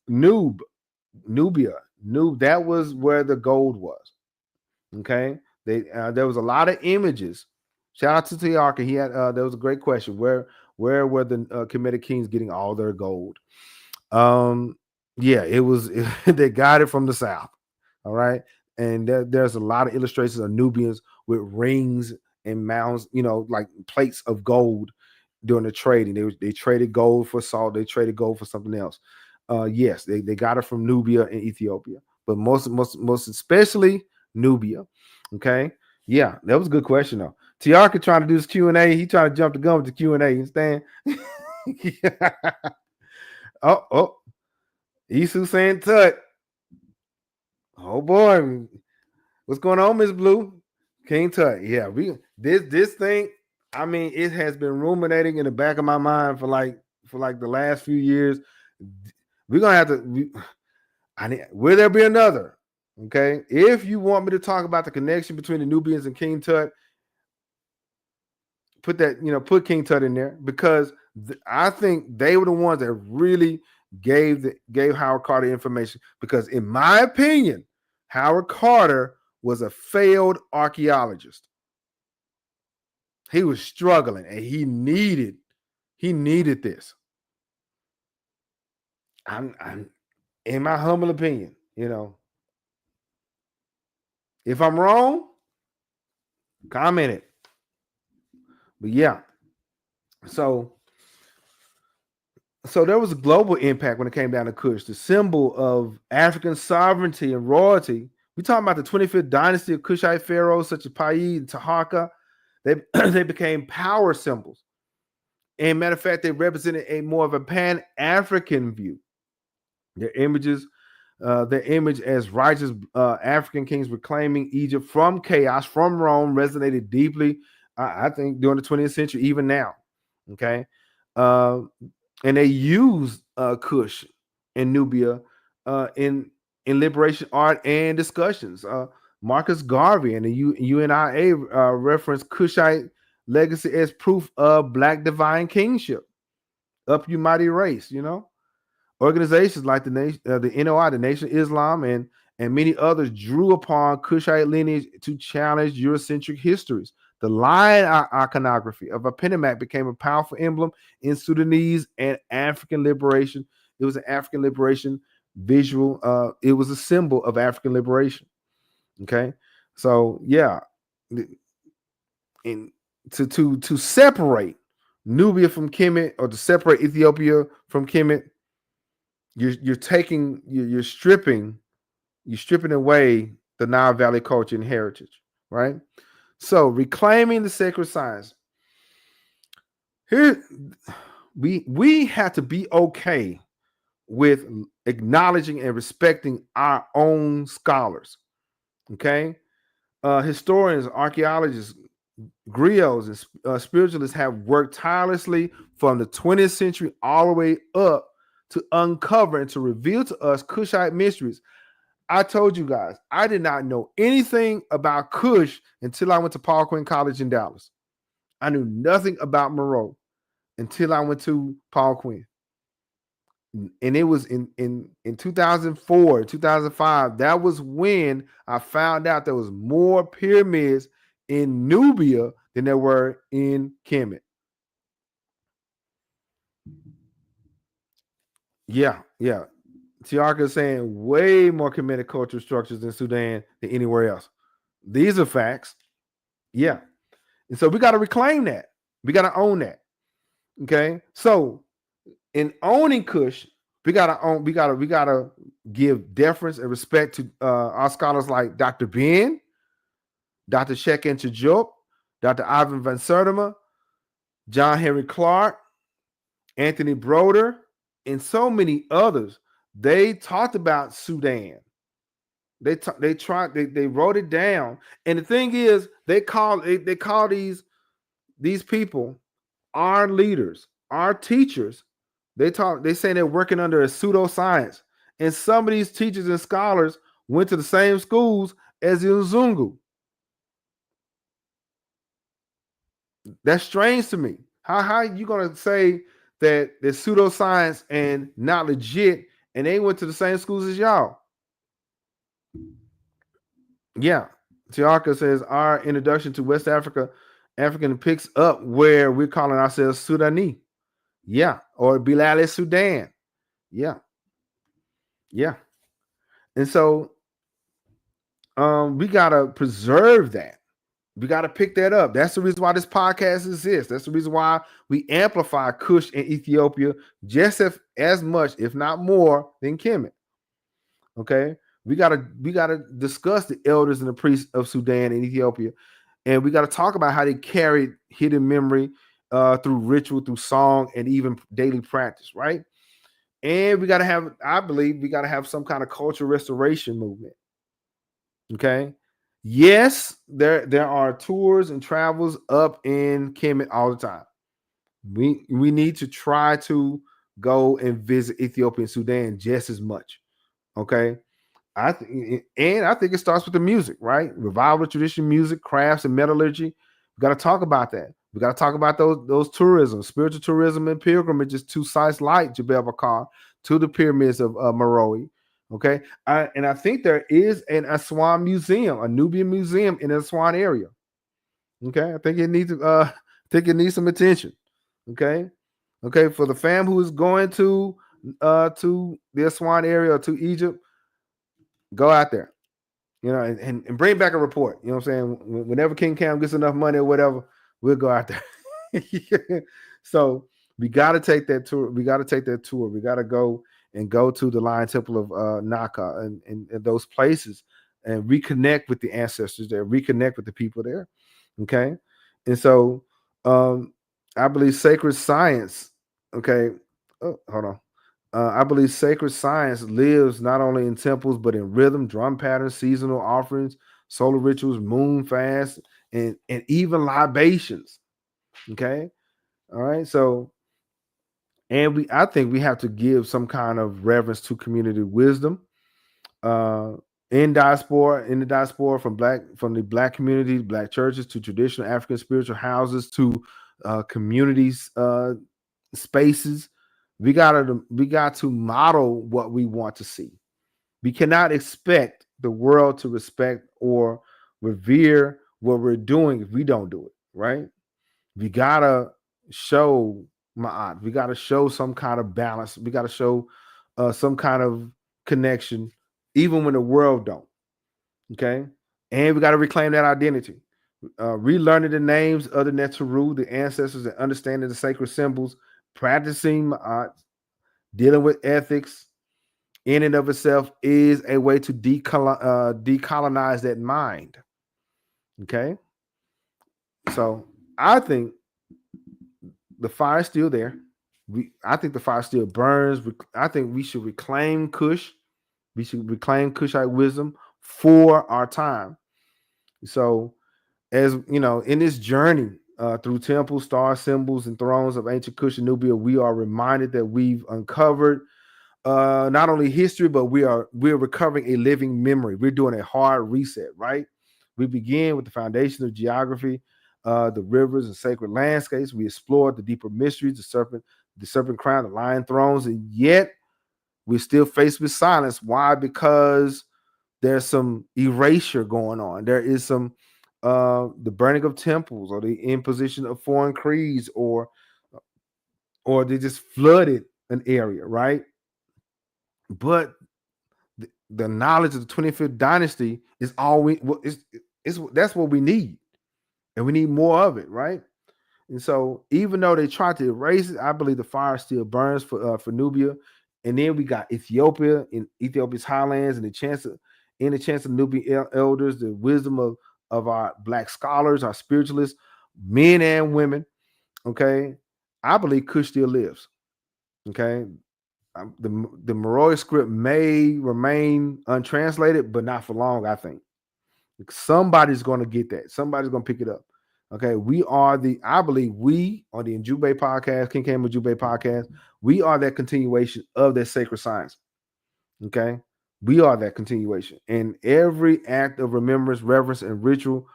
Nubia. That was where the gold was. Okay. There was a lot of images. Shout out to Tiaka. He had there was a great question. Where were the Kemetic kings getting all their gold? Yeah, it was they got it from the south. All right. And there's a lot of illustrations of Nubians with rings and mounds, like plates of gold during the trading. They traded gold for salt, they traded gold for something else. Yes, they got it from Nubia and Ethiopia, but most especially Nubia. Okay. Yeah, that was a good question though. Tiarka trying to do this Q&A. He trying to jump the gun with the Q&A. You understand? Yeah. Oh. Isu saying Tut. Oh boy. What's going on, Miss Blue? King Tut. Yeah, this thing, I mean, it has been ruminating in the back of my mind for like the last few years. We're gonna have to. Will there be another? Okay, if you want me to talk about the connection between the Nubians and King Tut, put King Tut in there, because I think they were the ones that really gave Howard Carter information. Because in my opinion, Howard Carter was a failed archaeologist. He was struggling, and he needed this. I'm in my humble opinion, if I'm wrong, comment it. But yeah, so there was a global impact when it came down to Kush, the symbol of African sovereignty and royalty. We talking about the 25th dynasty of Kushite pharaohs such as Paid and Taharqa. They became power symbols. And matter of fact, they represented a more of a pan-African view. Their image as righteous African kings reclaiming Egypt from chaos, from Rome, resonated deeply, I think, during the 20th century, even now. Okay. And they used Kush and Nubia in liberation art and discussions. Marcus Garvey and the UNIA referenced Kushite legacy as proof of Black divine kingship. Up you mighty race, Organizations like the NOI, the Nation of Islam, and many others drew upon Kushite lineage to challenge Eurocentric histories. The lion iconography of Apedemak became a powerful emblem in Sudanese and African liberation. It was an African liberation visual. It was a symbol of African liberation. Okay, so yeah, to separate Nubia from Kemet, or to separate Ethiopia from Kemet, you're stripping away the Nile Valley culture and heritage, right? So reclaiming the sacred science. Here, we have to be okay with acknowledging and respecting our own scholars. Okay, historians, archaeologists, griots, and spiritualists have worked tirelessly from the 20th century all the way up to uncover and to reveal to us Kushite mysteries. I told you guys, I did not know anything about Kush until I went to Paul Quinn College in Dallas. I knew nothing about Moreau until I went to Paul Quinn. And it was in 2004, 2005. That was when I found out there was more pyramids in Nubia than there were in Kemet. Yeah. Tiarka is saying way more Kemetic cultural structures in Sudan than anywhere else. These are facts. Yeah. And so we got to reclaim that. We got to own that. Okay. So in owning Kush, we gotta give deference and respect to our scholars like Dr. Ben, Dr. Shekin Chajup, Dr. Ivan Van Sertima, John Henry Clark, Anthony Broder, and so many others. They talked about Sudan. They wrote it down. And the thing is, they call these people our leaders, our teachers. They say they're working under a pseudoscience. And some of these teachers and scholars went to the same schools as the Nzungu. That's strange to me. How are you going to say that they're pseudoscience and not legit, and they went to the same schools as y'all? Yeah. Tiarka says our introduction to West African picks up where we're calling ourselves Sudanese. Yeah. Or Bilal Sudan. Yeah. And so we got to preserve that. We got to pick that up. That's the reason why this podcast exists. That's the reason why we amplify Kush and Ethiopia just as much, if not more, than Kemet. Okay, we gotta discuss the elders and the priests of Sudan and Ethiopia, and we got to talk about how they carried hidden memory through ritual, through song, and even daily practice. Right, and we got to have, I believe, we got to have some kind of cultural restoration movement. Okay. Yes, there are tours and travels up in Kemet all the time. We need to try to go and visit Ethiopia and Sudan just as much. Okay. I think it starts with the music, right? Revival, tradition, music, crafts, and metallurgy. We got to talk about that. We got to talk about those tourism, spiritual tourism, and pilgrimages to sites like Jebel Bakar, to the pyramids of Meroe. Okay, and I think there is an Aswan museum, a Nubian museum in the Aswan area. Okay, I think it needs some attention. Okay, okay, for the fam who is going to the Aswan area or to Egypt, go out there, and bring back a report. You know what I'm saying? Whenever King Cam gets enough money or whatever, we'll go out there. So we got to take that tour. We got to take that tour. We got to go to the Lion Temple of Naka and those places and reconnect with the ancestors there, reconnect with the people there. Okay. And so I believe sacred science. Okay. Oh, hold on. I believe sacred science lives not only in temples, but in rhythm, drum patterns, seasonal offerings, solar rituals, moon fasts, and even libations. Okay. All right. So, I think we have to give some kind of reverence to community wisdom. Uh, in the diaspora from the black communities, black churches to traditional African spiritual houses to communities spaces, we got to model what we want to see. We cannot expect the world to respect or revere what we're doing if we don't do it, right? We gotta show ma'at. We gotta show some kind of balance. We gotta show some kind of connection, even when the world don't. Okay, and we gotta reclaim that identity. Relearning the names of the Neteru, the ancestors, and understanding the sacred symbols, practicing ma'at, dealing with ethics in and of itself is a way to decolonize that mind. Okay, so I think the fire is still there. I think the fire still burns. I think we should reclaim Kush. We should reclaim Kushite wisdom for our time. So, as you know, in this journey through temples, star symbols, and thrones of ancient Kush and Nubia, we are reminded that we've uncovered not only history, but we're recovering a living memory. We're doing a hard reset, right? We begin with the foundation of geography, the rivers and sacred landscapes. We explored the deeper mysteries, the serpent crown, the lion thrones, and yet we're still faced with silence. Why? Because there's some erasure going on. There is some the burning of temples or the imposition of foreign creeds, or they just flooded an area, right? But the knowledge of the 25th dynasty is all that's what we need, and we need more of it, right? And so, even though they tried to erase it, I believe the fire still burns for Nubia. And then we got Ethiopia, in Ethiopia's highlands, and the chance of Nubian elders, the wisdom of our black scholars, our spiritualists, men and women. Okay, I believe Kush still lives. Okay, the Meroe script may remain untranslated, but not for long. I think somebody's going to get that. Somebody's going to pick it up. Okay, I believe we on the Ujumbe podcast, King Cam Ujumbe podcast, we are that continuation of that sacred science. Okay, we are that continuation. And every act of remembrance, reverence, and ritual,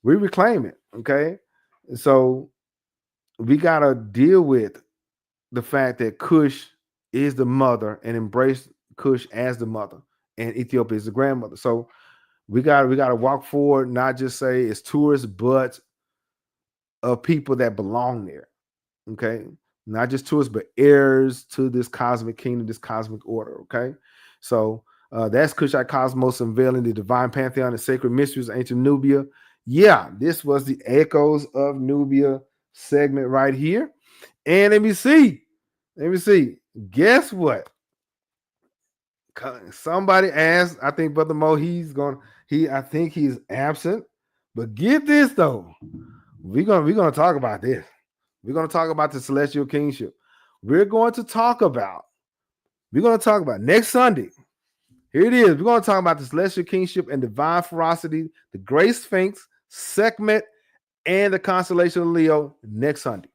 we reclaim it. Okay, so we got to deal with the fact that Kush is the mother and embrace Kush as the mother, and Ethiopia is the grandmother. So we got to walk forward, not just say it's tourists, but of people that belong there. Okay, not just tourists, but heirs to this cosmic kingdom, this cosmic order. Okay, so that's Kushite Cosmos unveiling the divine pantheon and sacred mysteries of ancient Nubia. Yeah, this was the Echoes of Nubia segment right here. And let me see. Guess what? Somebody asked, I think Brother Mo, I think he's absent. But get this though. We're gonna talk about this. We're gonna talk about the celestial kingship. We're going to talk about next Sunday. Here it is. We're going to talk about the celestial kingship and divine ferocity, the Great Sphinx, Sekhmet, and the constellation of Leo next Sunday.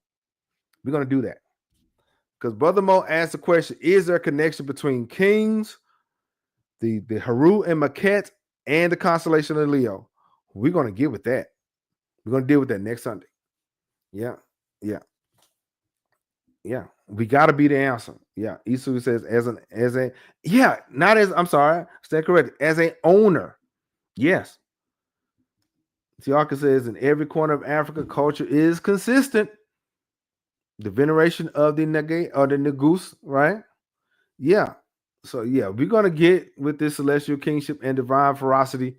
We're going to do that. Because Brother Mo asked the question, is there a connection between kings, the Heru and Maket, and the constellation of Leo? We're going to get with that. We're going to deal with that next Sunday. Yeah. We got to be the answer. Yeah. Isu says stand corrected. As an owner. Yes. Tiaka says in every corner of Africa, culture is consistent. The veneration of the Nagay or the Nagus, right? Yeah. So yeah, we're gonna get with this celestial kingship and divine ferocity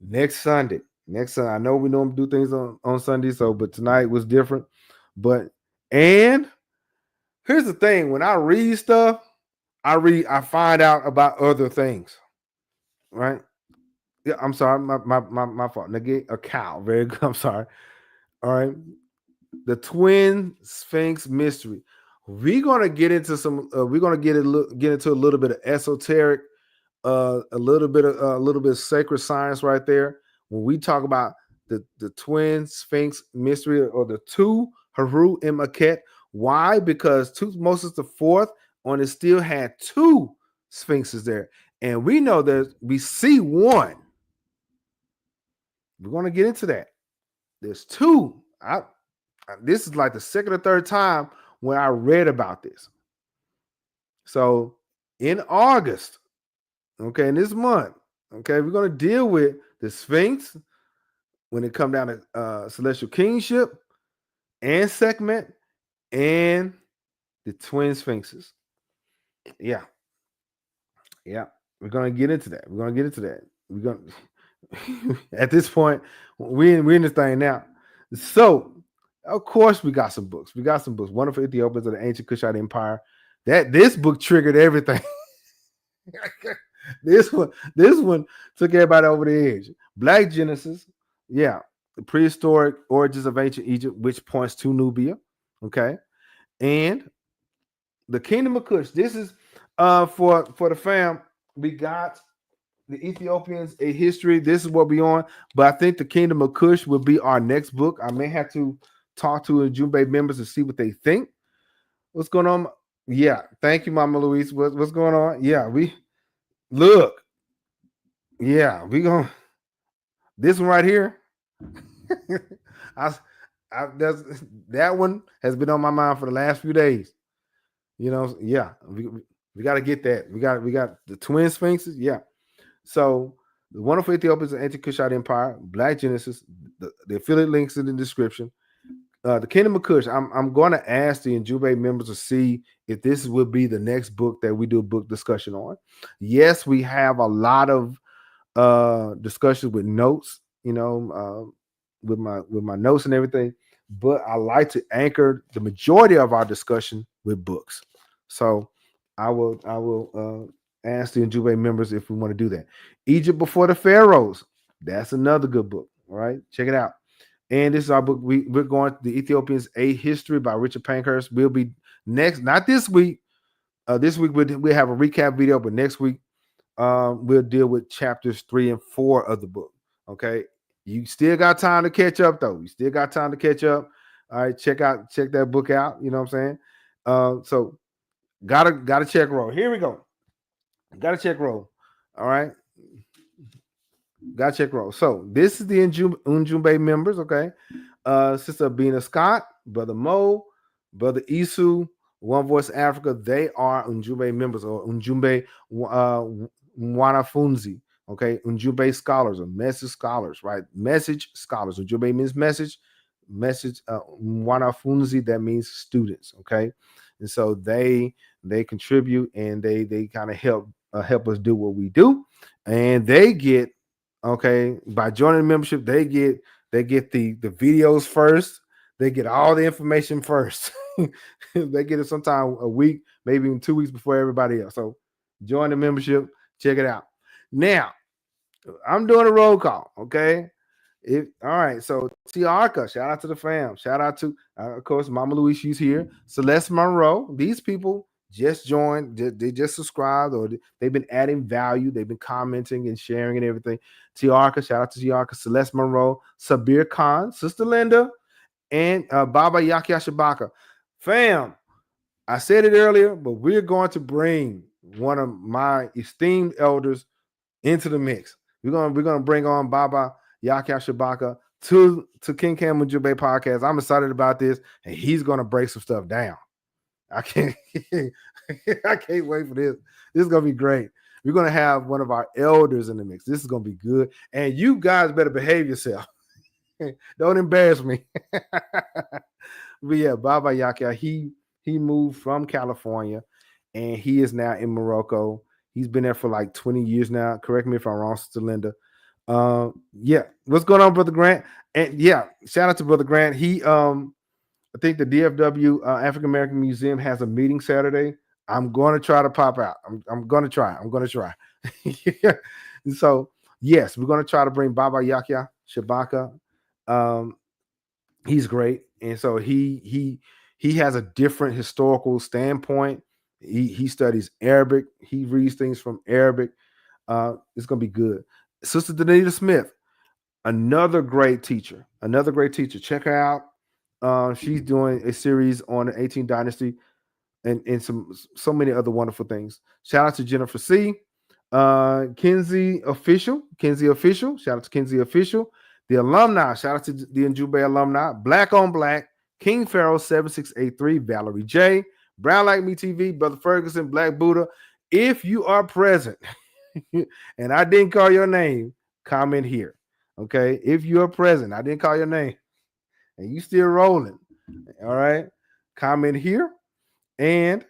next Sunday. I know we normally do things on Sunday, but tonight was different. And here's the thing: when I read stuff, I find out about other things, right? Yeah, I'm sorry, my fault. Negate a cow. Very good. I'm sorry. All right. The twin sphinx mystery. We're gonna get into some. We're gonna get into a little bit of esoteric, a little bit of sacred science right there. When we talk about the twin sphinx mystery or the two Heru and Maket. Why? Because Tutmosis the fourth on it still had two sphinxes there, and we know that we see one. We're gonna get into that. There's two. This is like the second or third time when I read about this. So in August, okay, in this month, okay, we're going to deal with the Sphinx when it comes down to celestial kingship and Sekhmet and the twin sphinxes. Yeah. We're going to get into that. We're going to at this point, we're in this thing now. So of course, we got some books. Wonderful Ethiopians of the Ancient Kushite Empire. This book triggered everything. This one took everybody over the edge. Black Genesis, the prehistoric origins of ancient Egypt, which points to Nubia. Okay, and the Kingdom of Kush. This is for the fam. We got the Ethiopians, a history. This is what we on. But I think the Kingdom of Kush will be our next book. I may have to talk to Ujumbe members to see what they think. What's going on? Yeah, thank you, Mama Louise. What's going on? Yeah, we look. Yeah, we going this one right here. That one has been on my mind for the last few days. We got to get that. We got the twin sphinxes. Yeah. So the wonderful Ethiopians and Ancient Kushite Empire, Black Genesis, the affiliate links in the description. The Kingdom of Kush. I'm going to ask the Ujumbe members to see if this will be the next book that we do a book discussion on. Yes, we have a lot of discussions with notes, with my notes and everything. But I like to anchor the majority of our discussion with books. So I will ask the Ujumbe members if we want to do that. Egypt Before the Pharaohs. That's another good book. All right, check it out. And this is our book. We're going to the Ethiopians, A History by Richard Pankhurst. We'll be next, not this week. This week we'll have a recap video, but next week we'll deal with chapters 3 and 4 of the book. Okay. You still got time to catch up, though. You still got time to catch up. All right, check that book out. You know what I'm saying? So gotta check roll. Here we go. Gotta check roll. All right. Got check roll. So this is the Ujumbe members, okay? Sister Bina Scott, Brother Mo, Brother Isu, One Voice Africa. They are Ujumbe members or Ujumbe Wanafunzi, okay? Ujumbe scholars or message scholars, right? Message scholars. Ujumbe means message. Wanafunzi, that means students, okay? And so they contribute and they kind of help us do what we do, and they get. Okay, by joining the membership, they get the videos first. They get all the information first. They get it sometime a week, maybe even 2 weeks before everybody else. So join the membership, check it out. Now, I'm doing a roll call. Okay, all right. So Tiarka, shout out to the fam. Shout out to of course Mama Louise. She's here. Celeste Monroe. These people just joined, they just subscribed, or they've been adding value, they've been commenting and sharing and everything. Tiarka, shout out to Tiarka, Celeste Monroe, Sabir Khan, Sister Linda, and Baba Yaki Shabaka. Fam, I said it earlier, but we're going to bring one of my esteemed elders into the mix. We're gonna bring on Baba Yaki Shabaka to King Cam Ujumbe Podcast. I'm excited about this, and he's gonna break some stuff down. I can't I can't wait for this. This is gonna be great. We're gonna have one of our elders in the mix. This is gonna be good, and you guys better behave yourself. Don't embarrass me. But yeah, Baba Yaka, he moved from California, and he is now in Morocco. He's been there for like 20 years now. Correct me if I'm wrong, Sister Linda. Yeah, what's going on, Brother Grant? And yeah, shout out to Brother Grant. He I think the DFW African American Museum has a meeting Saturday. I'm going to try to pop out. I'm going to try. Yeah. So yes, we're going to try to bring Baba Yahya Shabaka. He's great, and so he has a different historical standpoint. He studies Arabic. He reads things from Arabic. It's going to be good. Sister Danita Smith, another great teacher. Check her out. She's doing a series on the 18th dynasty and so many other wonderful things. Shout out to Jennifer C. Kinsey Official. Shout out to Kinsey Official. The alumni. Shout out to the Ujumbe alumni. Black on Black. King Pharaoh 7683. Valerie J. Brown Like Me TV. Brother Ferguson. Black Buddha. If you are present and I didn't call your name, comment here. Okay. If you are present, I didn't call your name, and you still rolling, all right, comment here. And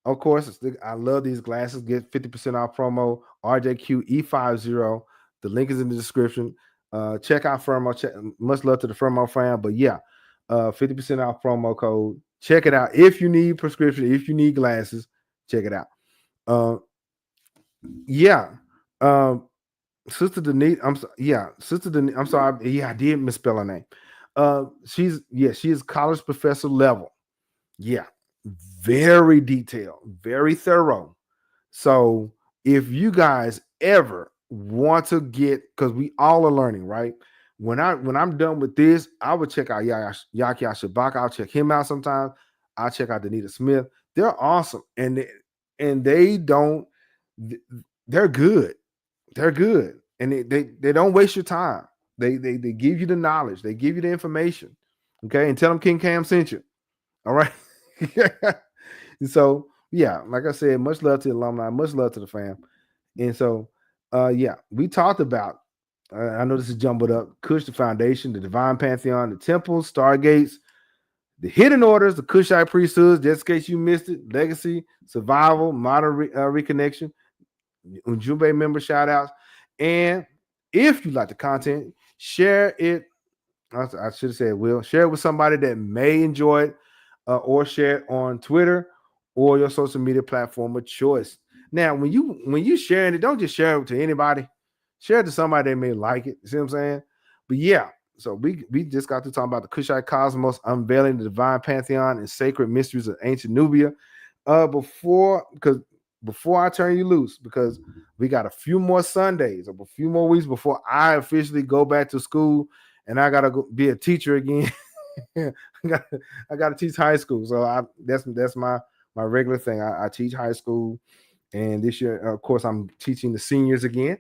of course, I love these glasses. Get 50% off promo RJQ E50. The link is in the description. Check out Firmo. Much love to the Firmo fan. But yeah, 50% off promo code. Check it out. If you need prescription, if you need glasses, check it out. Sister Denise. Sister Denise. I'm sorry. Yeah, I did misspell her name. She is college professor level. Yeah, very detailed, very thorough. So if you guys ever want to get, because we all are learning, right? When I'm done with this, I would check out Yaki Shabaka. I'll check him out sometimes. I'll check out Danita Smith. They're awesome, and they don't. They're good. They're good, and they don't waste your time. They give you the knowledge. They give you the information. Okay, and tell them King Cam sent you. All right. So yeah, like I said, much love to the alumni, much love to the fam. And so yeah, we talked about I know this is jumbled up. Kush, the foundation, the divine pantheon, the temples, stargates, the hidden orders, the Kushite priesthoods, just in case you missed it, legacy, survival, modern reconnection, Ujumbe member shout outs. And if you like the content, share it. I should have said share it with somebody that may enjoy it, or share it on Twitter or your social media platform of choice. Now, when you sharing it, don't just share it to anybody. Share it to somebody that may like it. You see what I'm saying? But yeah, so we just got to talk about the Kushite cosmos, unveiling the divine pantheon and sacred mysteries of ancient Nubia. Before I turn you loose, because we got a few more Sundays or a few more weeks before I officially go back to school and I gotta go be a teacher again. I gotta teach high school, so that's my regular thing. I teach high school, and this year, of course, I'm teaching the seniors again.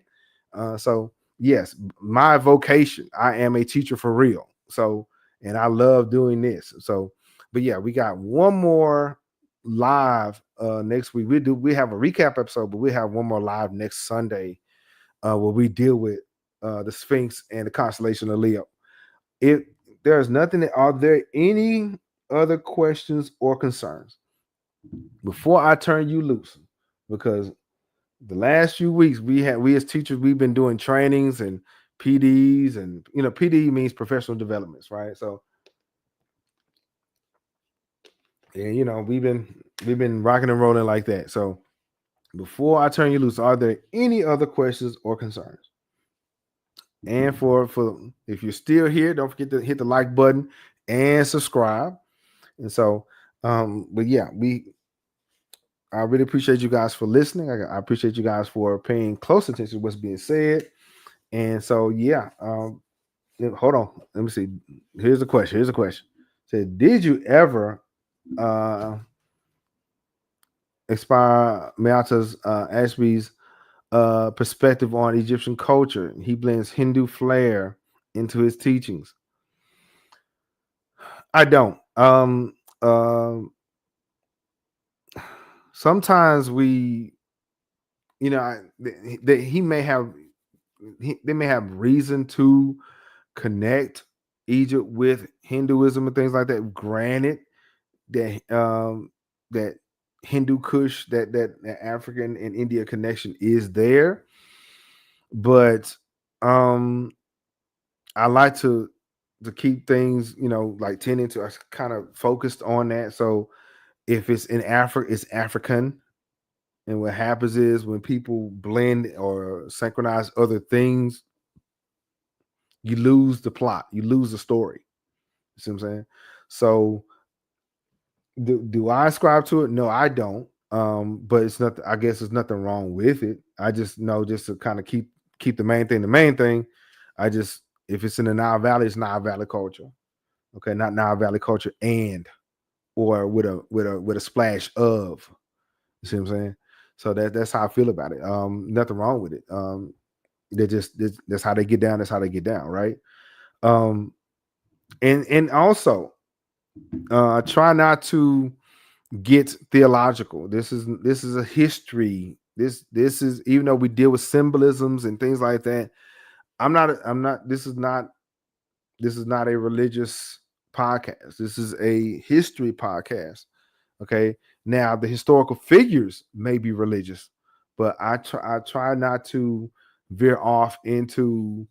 So yes, my vocation. I am a teacher for real. So, and I love doing this. So, but yeah, we got one more live next week. We have a recap episode, but we have one more live next Sunday where we deal with the Sphinx and the constellation of Leo. If there's nothing, are there any other questions or concerns before I turn you loose? Because the last few weeks we as teachers, we've been doing trainings and PDs, and PD means professional developments, right? So and we've been rocking and rolling like that. So before I turn you loose, are there any other questions or concerns? And for if you're still here, don't forget to hit the like button and subscribe. And so but yeah, I really appreciate you guys for listening. I appreciate you guys for paying close attention to what's being said. And so, yeah, hold on. Let me see. Here's a question. Said, did you ever expire Meata's Ashby's perspective on Egyptian culture? He blends Hindu flair into his teachings. I don't. Sometimes we, he may have, they may have reason to connect Egypt with Hinduism and things like that. Granted, that Hindu Kush, that African and India connection is there, but I like to keep things, like tending to kind of focused on that. So if it's in Africa, it's African. And what happens is when people blend or synchronize other things, you lose the plot, you lose the story. You see what I'm saying? So do I ascribe to it? No, I don't. But it's not. I guess there's nothing wrong with it. I just know, just to kind of keep the main thing the main thing. I just, if it's in the Nile Valley, it's Nile Valley culture. Okay, not Nile Valley culture or with a splash of. You see what I'm saying? So that's how I feel about it. Nothing wrong with it. That's how they get down. That's how they get down, right? And also, try not to get theological. This is a history. This is, even though we deal with symbolisms and things like that. I'm not. This is not a religious podcast. This is a history podcast. Okay. Now the historical figures may be religious, but I try not to veer off into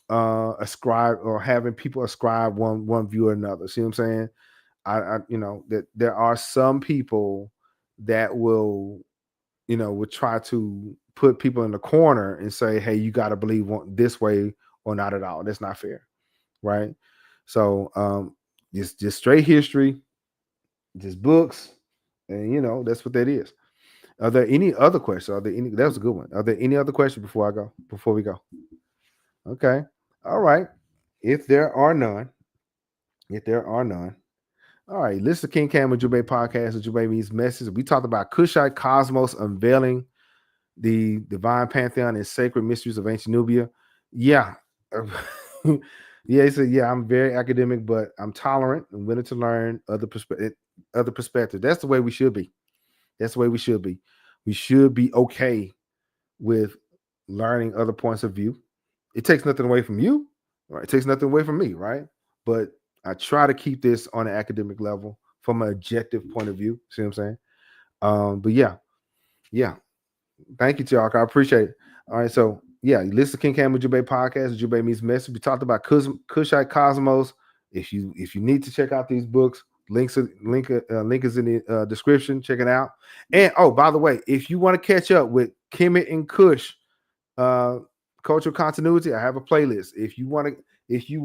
ascribe or having people ascribe one view or another. See what I'm saying? I that there are some people that will try to put people in the corner and say, hey, you got to believe this way or not at all. That's not fair, right? So just straight history, just books, and that's what that is. Are there any other questions? That was a good one. Are there any other questions before we go? Okay. All right. If there are none, all right. Listen to King Cam Ujumbe Podcast. Ujumbe means message. We talked about Kushite cosmos, unveiling the divine pantheon and sacred mysteries of ancient Nubia. Yeah. Yeah, he said, yeah, I'm very academic, but I'm tolerant and willing to learn other perspectives. That's the way we should be. That's the way we should be. We should be okay with learning other points of view. It takes nothing away from you, right? It takes nothing away from me, right? But I try to keep this on an academic level from an objective point of view. See what I'm saying? But yeah. Thank you, Tiark. I appreciate it. All right, so yeah, you listen to King Cam Ujumbe Podcast. Ujumbe means message. We talked about Kushite Cosmos. If you need to check out these books, link is in the description. Check it out. And by the way, if you want to catch up with Kemet and Kush cultural continuity, I have a playlist. If you want to hear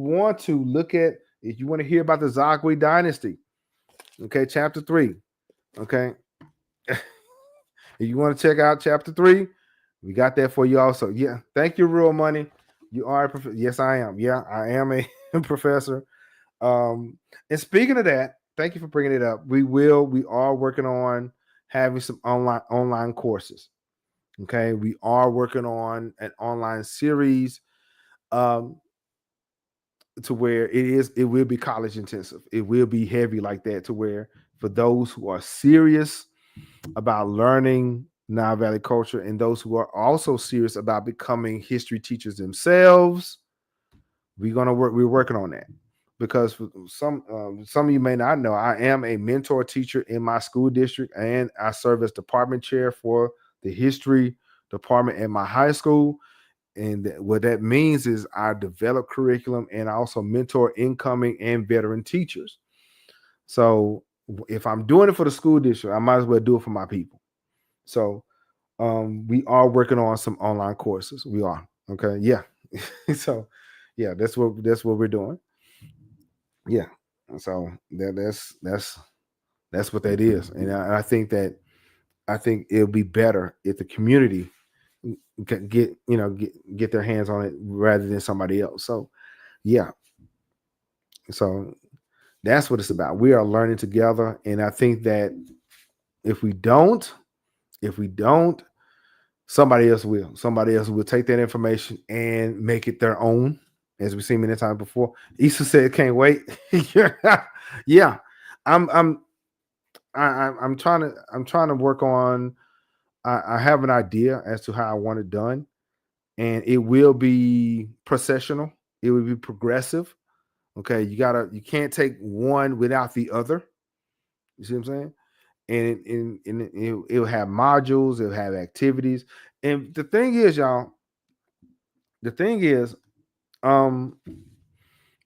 about the Zagwe dynasty, okay, chapter 3. Okay. If you want to check out chapter 3, we got that for you also. Yeah. Thank you, Real Money. You are a professor. Yes, I am. Yeah, I am a professor. And speaking of that, thank you for bringing it up. We are working on having some online courses. Okay. We are working on an online series to where it will be college intensive. It will be heavy like that, to where for those who are serious about learning Nile Valley culture and those who are also serious about becoming history teachers themselves, we're working on that. Because for some of you may not know, I am a mentor teacher in my school district, and I serve as department chair for the history department in my high school. And what that means is I develop curriculum and I also mentor incoming and veteran teachers. So if I'm doing it for the school district, I might as well do it for my people. So we are working on some online courses. We are. Okay. Yeah. So yeah, that's what we're doing. Yeah. So that's what that is. And I think that I think it'll be better if the community get their hands on it rather than somebody else. So yeah, so that's what it's about. We are learning together, and I think that if we don't, somebody else will. Somebody else will take that information and make it their own, as we've seen many times before. Issa said, "Can't wait." Yeah, I'm I'm I'm trying to work on. I have an idea as to how I want it done, and it will be processional. It will be progressive. Okay, you can't take one without the other. You see what I'm saying? And it'll have modules, it'll have activities. And the thing is, y'all, the thing is, um,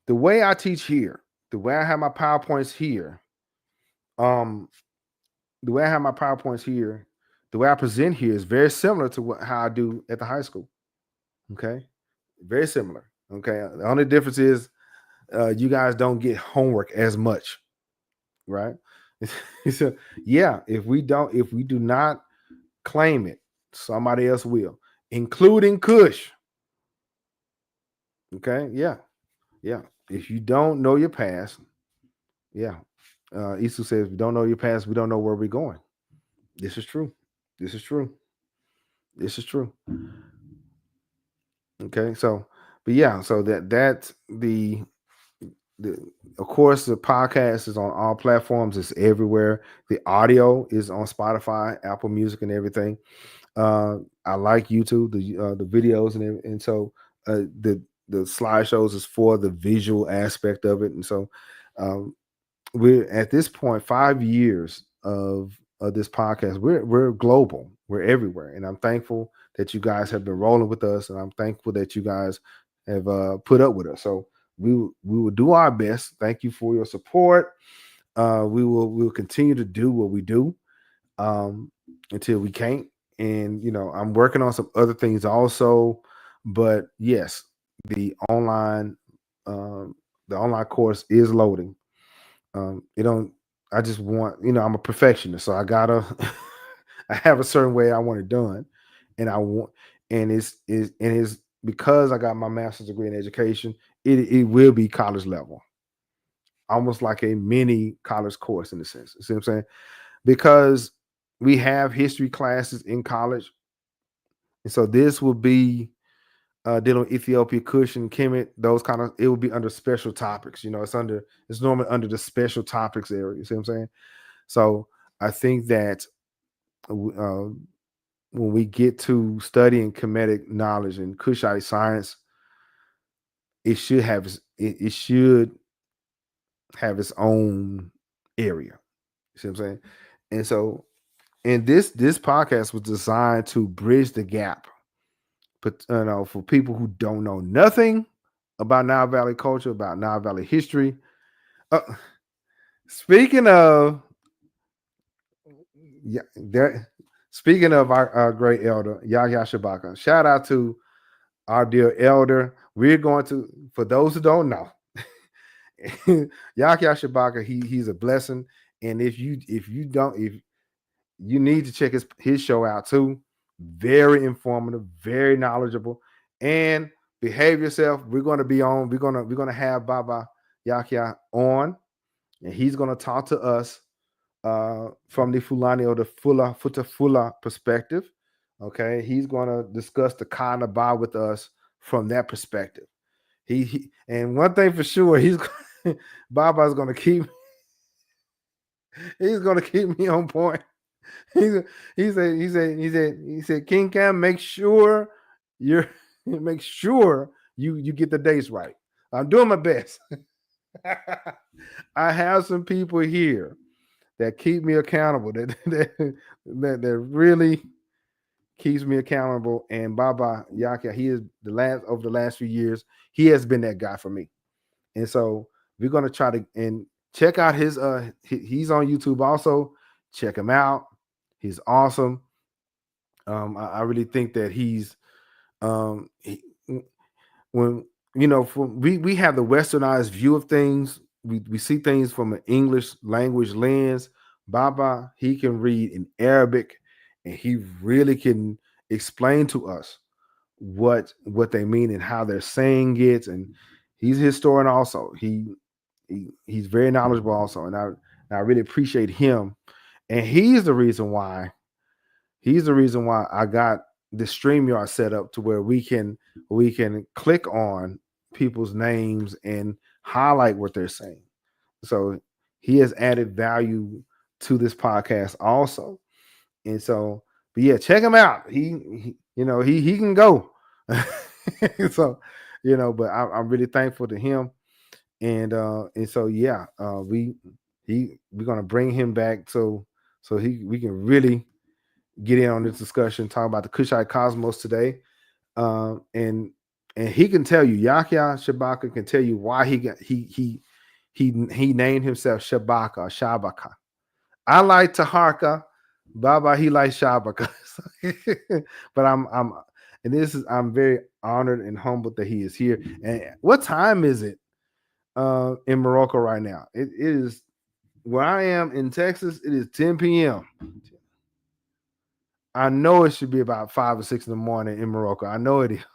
the way I teach here, the way I have my PowerPoints here, um, the way I have my PowerPoints here, the way I present here is very similar to how I do at the high school. Okay, very similar. Okay, the only difference is you guys don't get homework as much, right? So yeah, if we do not claim it, somebody else will, including Kush. Okay, yeah. If you don't know your past, yeah. Isu says, if we don't know your past, we don't know where we're going. This is true. This is true. This is true. Okay, so but yeah, so that's the of course the podcast is on all platforms, it's everywhere. The audio is on Spotify, Apple Music, and everything. I like YouTube, the videos, and so the slideshows is for the visual aspect of it. And so we're at this point 5 years of this podcast. We're global, we're everywhere, and I'm thankful that you guys have been rolling with us, and I'm thankful that you guys have put up with us. So we will do our best. Thank you for your support. We'll continue to do what we do until we can't. And I'm working on some other things also. But yes, the online course is loading. You don't. I just want. I'm a perfectionist, so I gotta. I have a certain way I want it done, and I want. And it's because I got my master's degree in education. It will be college level, almost like a mini college course in a sense. You see what I'm saying? Because we have history classes in college, and so this will be dealing with Ethiopia, Kush, and Kemet. Those kind of, it will be under special topics. It's normally under the special topics area. You see what I'm saying? So I think that when we get to studying Kemetic knowledge and Kushite science, it should have its own area. You see what I'm saying? And so, and this podcast was designed to bridge the gap, but for people who don't know nothing about Nile Valley culture, about Nile Valley history. Speaking of, speaking of our great elder Yahya Shabaka, shout out to our dear elder. We're going to, for those who don't know, Yahya Shabaka, he's a blessing. And if you need to check his show out too. Very informative, very knowledgeable, and behave yourself. We're going to be on. We're gonna have Baba Yahya on, and he's going to talk to us from the Fulani or the Fula perspective. Okay, he's going to discuss the Kanaba with us from that perspective. He and one thing for sure, Baba's going to keep. He's going to keep me on point. He said, King Cam, make sure you get the dates right. I'm doing my best. I have some people here that keep me accountable, that really keeps me accountable. And Baba Yaka, he is over the last few years, he has been that guy for me. And so we're gonna try to and check out his he's on YouTube also. Check him out. He's awesome. I really think that he's when we have the westernized view of things. We see things from an English language lens. Baba, he can read in Arabic. and he really can explain to us what they mean and how they're saying it. And he's a historian also. He's very knowledgeable also, and I really appreciate him. And he's the reason why I got the StreamYard set up to where we can click on people's names and highlight what they're saying. So he has added value to this podcast also. And so, but yeah, check him out. He can go. So, but I'm really thankful to him. And so yeah, we're gonna bring him back so we can really get in on this discussion, talk about the Kushite cosmos today. And he can tell you, Yahya Shabaka can tell you why he named himself Shabaka or Shabaka. I like Taharka, Baba he likes Shabaka. But I'm very honored and humbled that he is here. And what time is it in Morocco right now? It is where I am in Texas, it is 10 p.m. I know it should be about 5 or 6 in the morning in Morocco. I know it is.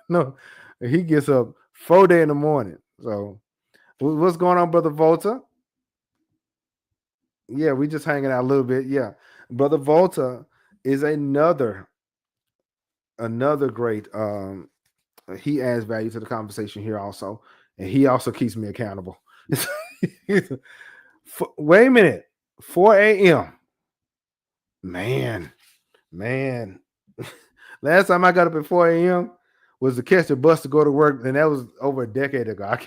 No, he gets up 4 day in the morning. So what's going on, Brother Volta? Yeah, we just hanging out a little bit. Yeah. Brother Volta is another great he adds value to the conversation here also. And he also keeps me accountable. Wait a minute. 4 a.m. Man. Last time I got up at 4 a.m. was to catch the bus to go to work, and that was over a decade ago. I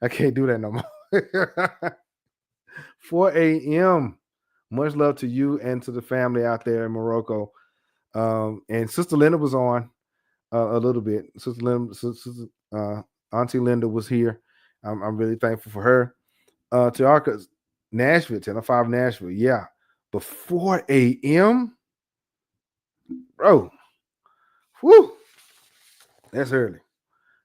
can't do that no more. 4 a.m. Much love to you and to the family out there in Morocco. And Sister Linda was on a little bit. Sister Linda, Auntie Linda was here. I'm really thankful for her. To our Nashville, 1005 Nashville. Yeah. But 4 a.m. Bro. Whoo. That's early.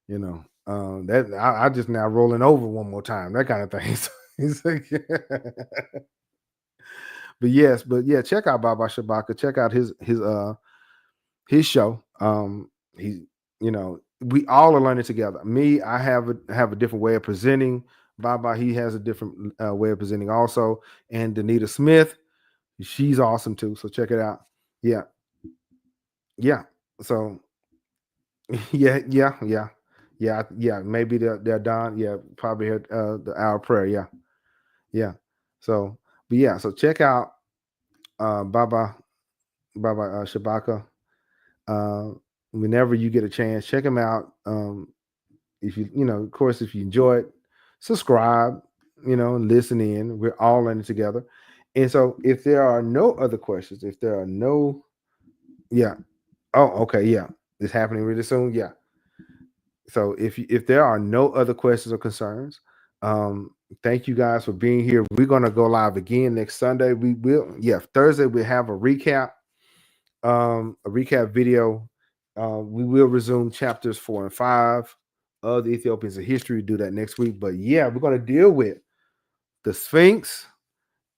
That I just now rolling over one more time. That kind of thing. But yeah, check out Baba Shabaka. Check out his show. We all are learning together. Me, I have a different way of presenting. Baba, he has a different way of presenting also. And Danita Smith, she's awesome too. So check it out. Yeah. So yeah. Maybe they're done. Yeah, probably had the hour prayer. Yeah. So, but yeah. So check out Baba Shabaka. Whenever you get a chance, check him out. If of course, if you enjoy it, subscribe. Listen in. We're all in it together. And so, if there are no other questions, yeah. Oh, okay, yeah. It's happening really soon. Yeah. So if there are no other questions or concerns, thank you guys for being here. We're gonna go live again next Sunday. Thursday we'll have a recap video. We will resume chapters 4 and 5 of the Ethiopians of history. We'll do that next week. But yeah, we're gonna deal with the Sphinx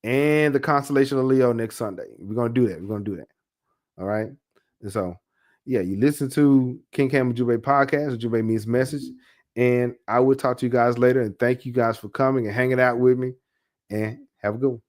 and the constellation of Leo next Sunday. We're gonna do that. All right. And so yeah, you listen to King Cam Ujumbe Podcast. Ujumbe means message. And I will talk to you guys later. And thank you guys for coming and hanging out with me. And have a good one.